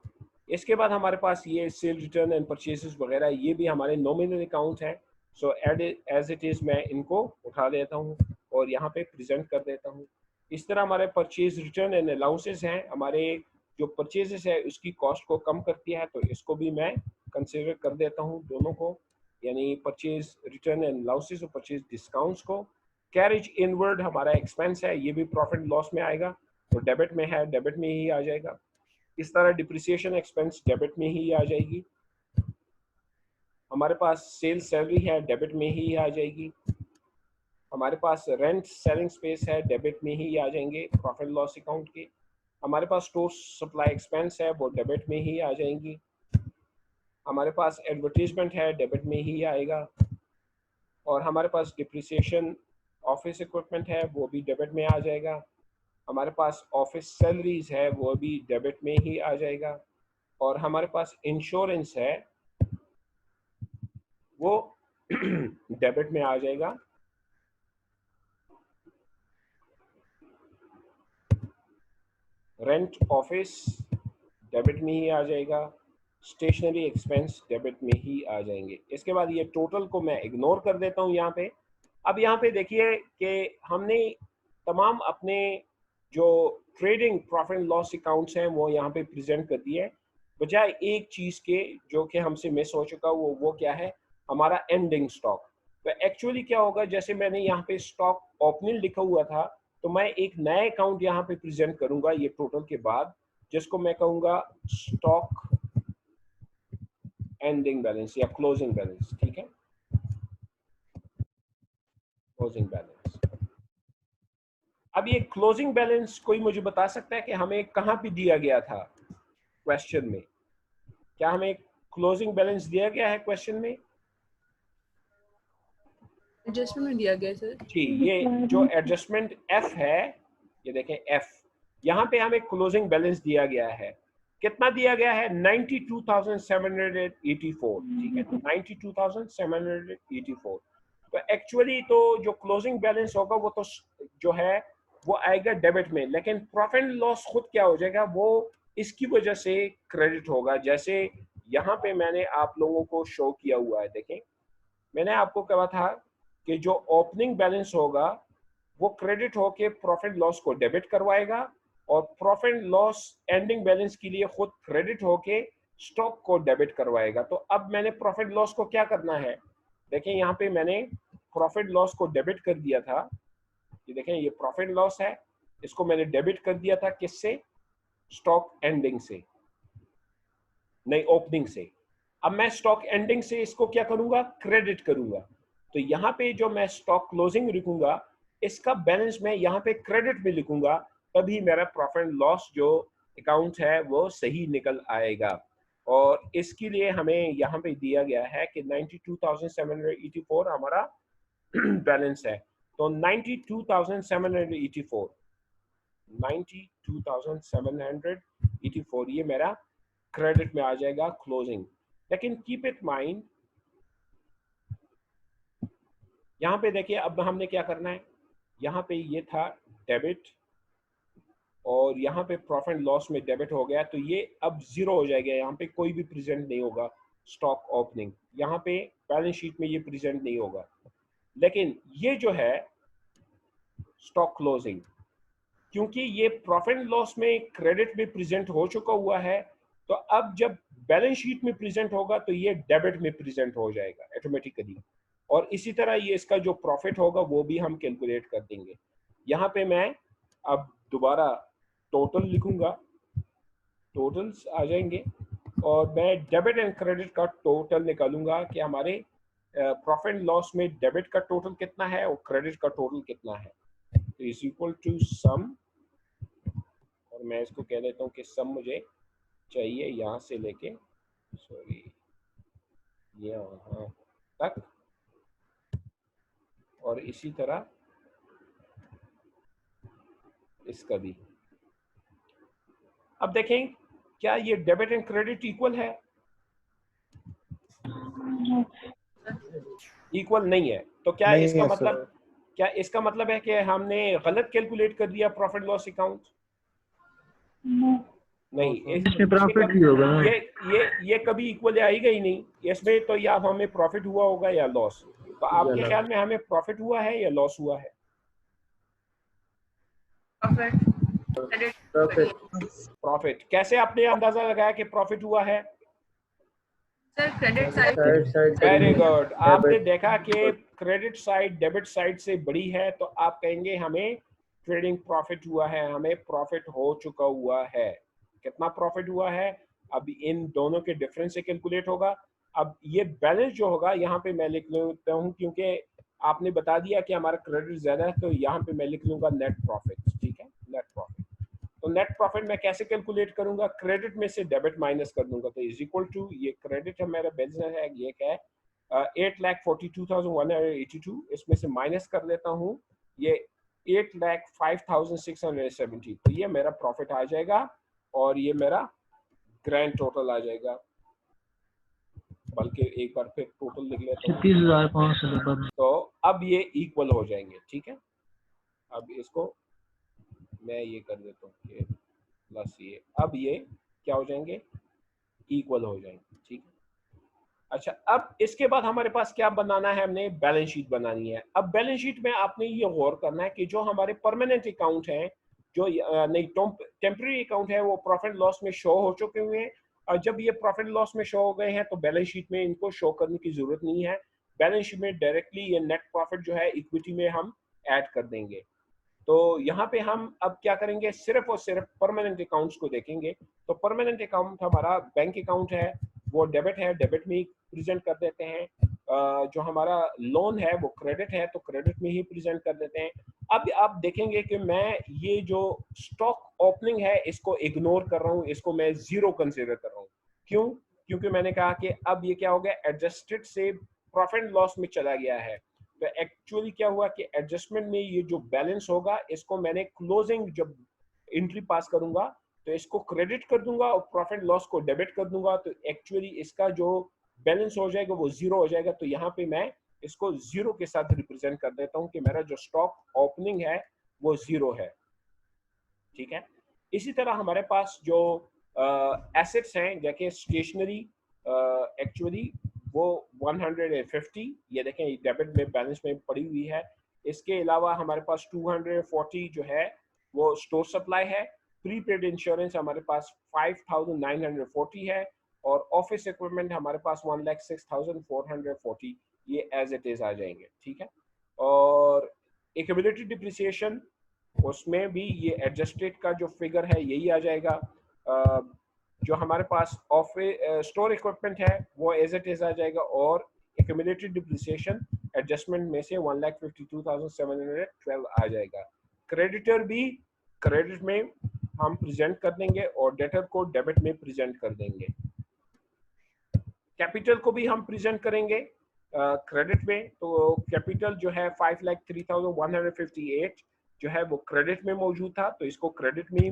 इसके बाद हमारे पास ये सेल रिटर्न एंड परचेसेस वगैरह, ये भी हमारे नॉमिनल अकाउंट हैं, सो एज इट इज़ मैं इनको उठा देता हूँ और यहाँ पे प्रेजेंट कर देता हूँ। इस तरह हमारे परचेज रिटर्न एंड अलाउंसेस हैं, हमारे जो परचेजेस है उसकी कॉस्ट को कम करती है, तो इसको भी मैं कंसिडर कर देता हूँ दोनों को, यानी परचेज रिटर्न एंड अलाउंसेस और परचेज डिस्काउंट्स को। कैरेज इनवर्ड हमारा एक्सपेंस है, ये भी प्रॉफिट लॉस में आएगा, तो डेबिट में है, डेबिट में ही आ जाएगा। इस तरह डिप्रिसिएशन एक्सपेंस डेबिट में ही आ जाएगी। हमारे पास सेल्स सैलरी है, डेबिट में ही आ जाएगी। हमारे पास रेंट सेलिंग स्पेस है, डेबिट में ही आ जाएंगे प्रॉफिट लॉस अकाउंट के। हमारे पास स्टोर सप्लाई एक्सपेंस है, वो डेबिट में ही आ जाएंगी। हमारे पास एडवर्टीजमेंट है, डेबिट में ही आएगा। और हमारे पास डिप्रिसिएशन ऑफिस इक्विपमेंट है, वो भी डेबिट में आ जाएगा। हमारे पास ऑफिस सैलरीज है, वो भी डेबिट में ही आ जाएगा। और हमारे पास इंश्योरेंस है, वो डेबिट में आ जाएगा। रेंट ऑफिस डेबिट में ही आ जाएगा। स्टेशनरी एक्सपेंस डेबिट में ही आ जाएंगे। इसके बाद ये टोटल को मैं इग्नोर कर देता हूँ यहाँ पे। अब यहाँ पे देखिए कि हमने तमाम अपने जो trading profit and loss accounts हैं वो यहाँ पे प्रेजेंट कर दिए, बजाय एक चीज़ के जो कि हमसे मिस हो चुका, वो क्या है, हमारा एंडिंग स्टॉक। तो एक्चुअली क्या होगा, जैसे मैंने यहाँ पे स्टॉक ओपनिंग लिखा हुआ था, तो मैं एक नया अकाउंट यहाँ पे प्रेजेंट करूंगा ये टोटल के बाद, जिसको मैं कहूँगा स्टॉक एंडिंग बैलेंस या क्लोजिंग बैलेंस, ठीक है, क्लोजिंग बैलेंस। अब ये क्लोजिंग बैलेंस कोई मुझे बता सकता है कि हमें कहाँ पे दिया गया था क्वेश्चन में? क्या हमें क्लोजिंग बैलेंस दिया गया है क्वेश्चन में? एडजस्टमेंट में दिया गया सर। जी, ये जो एडजस्टमेंट एफ है, ये देखें एफ, यहाँ पे हमें क्लोजिंग बैलेंस दिया गया है। कितना दिया गया है? 92,784, ठीक है, 92,784। तो एक्चुअली तो जो क्लोजिंग बैलेंस होगा वो तो जो है वो आएगा डेबिट में, लेकिन प्रॉफिट एंड लॉस खुद क्या हो जाएगा, वो इसकी वजह से क्रेडिट होगा। जैसे यहाँ पे मैंने आप लोगों को शो किया हुआ है, देखें, मैंने आपको कहा था कि जो ओपनिंग बैलेंस होगा वो क्रेडिट होके प्रॉफिट लॉस को डेबिट करवाएगा, और प्रॉफिट लॉस एंडिंग बैलेंस के लिए खुद क्रेडिट होके स्टॉक को डेबिट करवाएगा। तो अब मैंने प्रॉफिट लॉस को क्या करना है, देखें यहाँ पे मैंने प्रॉफिट लॉस को डेबिट कर दिया था, ये देखें ये प्रॉफिट लॉस है, इसको मैंने डेबिट कर दिया था किससे? स्टॉक एंडिंग से, नहीं ओपनिंग से। अब मैं स्टॉक एंडिंग से इसको क्या करूंगा? क्रेडिट करूंगा। तो यहाँ पे जो मैं स्टॉक क्लोजिंग लिखूंगा, इसका बैलेंस मैं यहाँ पे क्रेडिट में लिखूंगा, तभी मेरा प्रॉफिट लॉस जो अकाउंट है वो सही निकल आएगा। और इसके लिए हमें यहाँ पे दिया गया है कि 92,784 हमारा बैलेंस है। तो 92,784 ये मेरा क्रेडिट में आ जाएगा क्लोजिंग। लेकिन कीप इट माइंड, यहाँ पे देखिए अब हमने क्या करना है, यहाँ पे ये था डेबिट, और यहाँ पे प्रॉफिट लॉस में डेबिट हो गया, तो ये अब जीरो हो जाएगा, यहाँ पे कोई भी प्रेजेंट नहीं होगा स्टॉक ओपनिंग, यहाँ पे बैलेंस शीट में ये प्रेजेंट नहीं होगा। लेकिन ये जो है स्टॉक क्लोजिंग, क्योंकि ये प्रॉफिट लॉस में क्रेडिट में प्रेजेंट हो चुका हुआ है, तो अब जब बैलेंस शीट में प्रेजेंट होगा तो ये डेबिट में प्रेजेंट हो जाएगा ऑटोमेटिकली। और इसी तरह ये इसका जो प्रॉफिट होगा वो भी हम कैलकुलेट कर देंगे। यहाँ पे मैं अब दोबारा टोटल लिखूंगा, टोटल्स आ जाएंगे, और मैं डेबिट एंड क्रेडिट का टोटल निकालूंगा कि हमारे प्रॉफिट लॉस में डेबिट का टोटल कितना है और क्रेडिट का टोटल कितना है। तो इज इक्वल टू सम, और मैं इसको कह देता हूँ कि सम मुझे चाहिए यहाँ से लेके, सॉरी, ये यहाँ तक, और इसी तरह इसका भी। अब देखें क्या ये डेबिट एंड क्रेडिट इक्वल है? इक्वल नहीं है। तो क्या नहीं इसका है मतलब, सर। क्या इसका मतलब है कि हमने गलत कैलकुलेट कर दिया प्रॉफिट लॉस अकाउंट? नहीं, इसमें प्रॉफिट भी होगा ना। ये कभी इक्वल आएगा ही नहीं। इसमें तो या हमें प्रॉफिट हुआ होगा या लॉस। तो आपके ख्याल में हमें प्रॉफिट हुआ है या लॉस हुआ है? प्रॉफिट। कैसे आपने अंदाजा लगाया कि प्रॉफिट हुआ है? Sir credit side very good. आपने देखा कि क्रेडिट साइड डेबिट साइड से बड़ी है, तो आप कहेंगे हमें ट्रेडिंग प्रॉफिट हुआ है, हमें प्रॉफिट हो चुका हुआ है। कितना प्रॉफिट हुआ है अब इन दोनों के डिफरेंस से कैलकुलेट होगा। अब ये बैलेंस जो होगा यहाँ पे मैं लिख लेता हूँ, क्योंकि आपने बता दिया कि हमारा क्रेडिट ज्यादा है, तो यहाँ पे मैं लिख लूंगा नेट प्रॉफिट। ठीक है, नेट प्रॉफिट। तो नेट प्रॉफिट मैं कैसे कैलकुलेट करूंगा? क्रेडिट में से डेबिट माइनस कर दूंगा, तो इज इक्वल टू, ये क्रेडिट है मेरा बिजनेस है, ये क्या है 8,42,182, इसमें से माइनस कर लेता हूँ ये 8,05,670, तो ये मेरा प्रॉफिट आ जाएगा और ये मेरा ग्रैंड टोटल आ जाएगा। बल्कि एक बार फिर टोटल लिख लेता हूँ, 36,500। तो अब ये इक्वल हो जाएंगे। ठीक है, अब इसको मैं ये कर देता हूँ कि प्लस ये, अब ये क्या हो जाएंगे? इक्वल हो जाएंगे। ठीक है। अच्छा, अब इसके बाद हमारे पास क्या बनाना है? हमने बैलेंस शीट बनानी है। अब बैलेंस शीट में आपने ये गौर करना है कि जो हमारे परमानेंट अकाउंट हैं, जो नहीं टेम्पररी अकाउंट है, वो प्रॉफिट लॉस में शो हो चुके हुए हैं। और जब ये प्रॉफिट लॉस में शो हो गए हैं तो बैलेंस शीट में इनको शो करने की जरूरत नहीं है। बैलेंस शीट में डायरेक्टली ये नेट प्रॉफिट जो है इक्विटी में हम ऐड कर देंगे। तो यहाँ पे हम अब क्या करेंगे? सिर्फ और सिर्फ परमानेंट अकाउंट्स को देखेंगे। तो परमानेंट अकाउंट हमारा बैंक अकाउंट है, वो डेबिट है, डेबिट में ही प्रेजेंट कर देते हैं। जो हमारा लोन है वो क्रेडिट है, तो क्रेडिट में ही प्रेजेंट कर देते हैं। अब आप देखेंगे कि मैं ये जो स्टॉक ओपनिंग है इसको इग्नोर कर रहा हूँ, इसको मैं जीरो कंसिडर कर रहा हूँ। क्यों? क्योंकि मैंने कहा कि अब ये क्या हो गया, एडजस्टेड से प्रॉफिट लॉस में चला गया है। तो एक्चुअली क्या हुआ कि एडजस्टमेंट में ये जो बैलेंस होगा इसको मैंने क्लोजिंग जब एंट्री पास करूंगा तो इसको क्रेडिट कर दूंगा और प्रॉफिट लॉस को डेबिट कर दूंगा, तो एक्चुअली इसका जो बैलेंस हो जाएगा वो जीरो हो जाएगा। तो यहाँ पे मैं इसको जीरो के साथ रिप्रेजेंट कर देता हूँ कि मेरा जो स्टॉक ओपनिंग है वो जीरो है। ठीक है। इसी तरह हमारे पास जो एसेट्स हैं, जैसे स्टेशनरी, एक्चुअली वो 150, ये देखें डेबिट में बैलेंस में पड़ी हुई है। इसके अलावा हमारे पास 240 जो है वो स्टोर सप्लाई है। प्रीपेड इंश्योरेंस हमारे पास 5,940 है, और ऑफिस इक्विपमेंट हमारे पास 1,06,440, ये एज इट इज आ जाएंगे। ठीक है। और एक्यूमुलेटेड डिप्रिसिएशन, उसमें भी ये एडजस्टेड का जो फिगर है यही आ जाएगा। जो हमारे पास ऑफिस स्टोर इक्विपमेंट है वो एज इट इज आ जाएगा, और एक्यूमुलेटेड डिप्रिसिएशन एडजस्टमेंट में से 1,52,712 आ जाएगा। क्रेडिटर भी क्रेडिट में हम प्रेजेंट कर देंगे और डेटर को डेबिट में प्रेजेंट कर देंगे। कैपिटल को भी हम प्रेजेंट करेंगे क्रेडिट में। तो कैपिटल जो है 5,03,158 जो है वो क्रेडिट में मौजूद था, तो इसको क्रेडिट में ही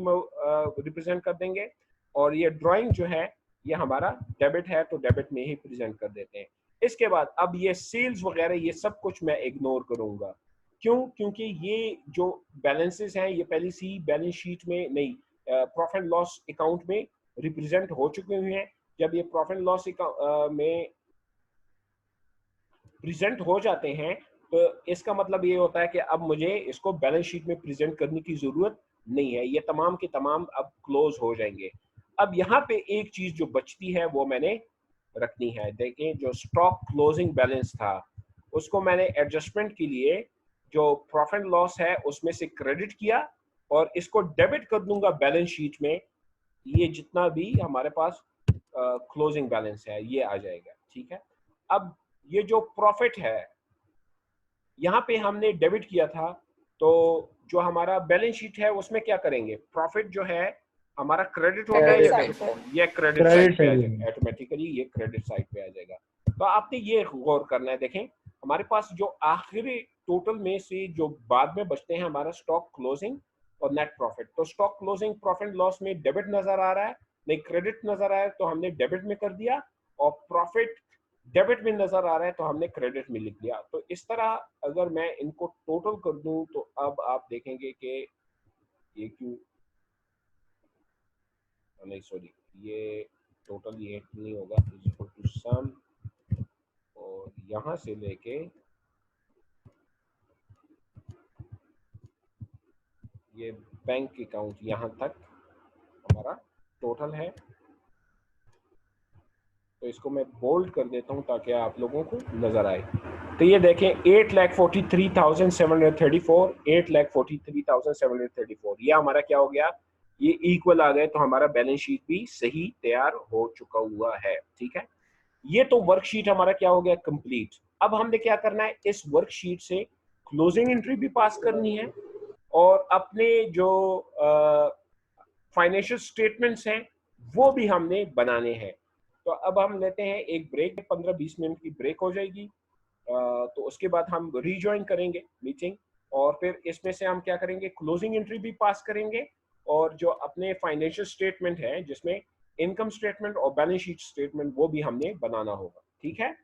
रिप्रेजेंट कर देंगे। और ये ड्राइंग जो है ये हमारा डेबिट है, तो डेबिट में ही प्रेजेंट कर देते हैं। इसके बाद अब ये सेल्स वगैरह ये सब कुछ मैं इग्नोर करूंगा। क्यों? क्योंकि ये जो बैलेंसेस हैं ये पहले से ही बैलेंस शीट में नहीं, प्रॉफिट लॉस अकाउंट में रिप्रेजेंट हो चुके हुए हैं। जब ये प्रॉफिट लॉस में प्रेजेंट हो जाते हैं तो इसका मतलब ये होता है कि अब मुझे इसको बैलेंस शीट में प्रेजेंट करने की जरूरत नहीं है, ये तमाम के तमाम अब क्लोज हो जाएंगे। अब यहाँ पे एक चीज जो बचती है वो मैंने रखनी है। देखें, जो स्टॉक क्लोजिंग बैलेंस था उसको मैंने एडजस्टमेंट के लिए जो प्रॉफिट लॉस है उसमें से क्रेडिट किया और इसको डेबिट कर दूंगा बैलेंस शीट में। ये जितना भी हमारे पास क्लोजिंग बैलेंस है ये आ जाएगा। ठीक है। अब ये जो प्रॉफिट है यहाँ पे हमने डेबिट किया था, तो जो हमारा बैलेंस शीट है उसमें क्या करेंगे? प्रॉफिट जो है हमारा क्रेडिट होगा या डेबिट? ये क्रेडिट साइड पे आ जाएगा, ऑटोमेटिकली ये क्रेडिट साइड पे आ जाएगा। तो आपने ये गौर करना है। देखें हमारे पास जो आखिरी टोटल में से जो बाद में बचते हैं हमारा स्टॉक क्लोजिंग और नेट प्रॉफिट। तो स्टॉक क्लोजिंग प्रॉफिट लॉस में डेबिट नजर आ रहा है, नहीं क्रेडिट नजर आया तो हमने डेबिट में कर दिया, और प्रॉफिट डेबिट में नजर आ रहा है तो हमने क्रेडिट में लिख दिया। तो इस तरह अगर मैं इनको टोटल कर दूं तो अब आप देखेंगे कि ये क्यों नहीं, सॉरी, ये टोटल ये नहीं होगा, इज इक्वल टू सम, और यहां से लेके ये बैंक अकाउंट यहां तक हमारा टोटल है। तो इसको मैं बोल्ड कर देता हूं ताकि आप लोगों को नजर आए। तो ये देखें 8,43,734, 8,43,734, ये हमारा क्या हो गया, ये इक्वल आ गए, तो हमारा बैलेंस शीट भी सही तैयार हो चुका हुआ है। ठीक है, ये तो वर्कशीट हमारा क्या हो गया, कंप्लीट। अब हमने क्या करना है, इस वर्कशीट से क्लोजिंग एंट्री भी पास करनी है और अपने जो फाइनेंशियल स्टेटमेंट्स हैं वो भी हमने बनाने हैं। तो अब हम लेते हैं एक ब्रेक, 15-20 मिनट की ब्रेक हो जाएगी। तो उसके बाद हम रीजॉइन करेंगे मीटिंग, और फिर इसमें से हम क्या करेंगे, क्लोजिंग एंट्री भी पास करेंगे, और जो अपने फाइनेंशियल स्टेटमेंट है जिसमें इनकम स्टेटमेंट और बैलेंस शीट स्टेटमेंट वो भी हमने बनाना होगा। ठीक है।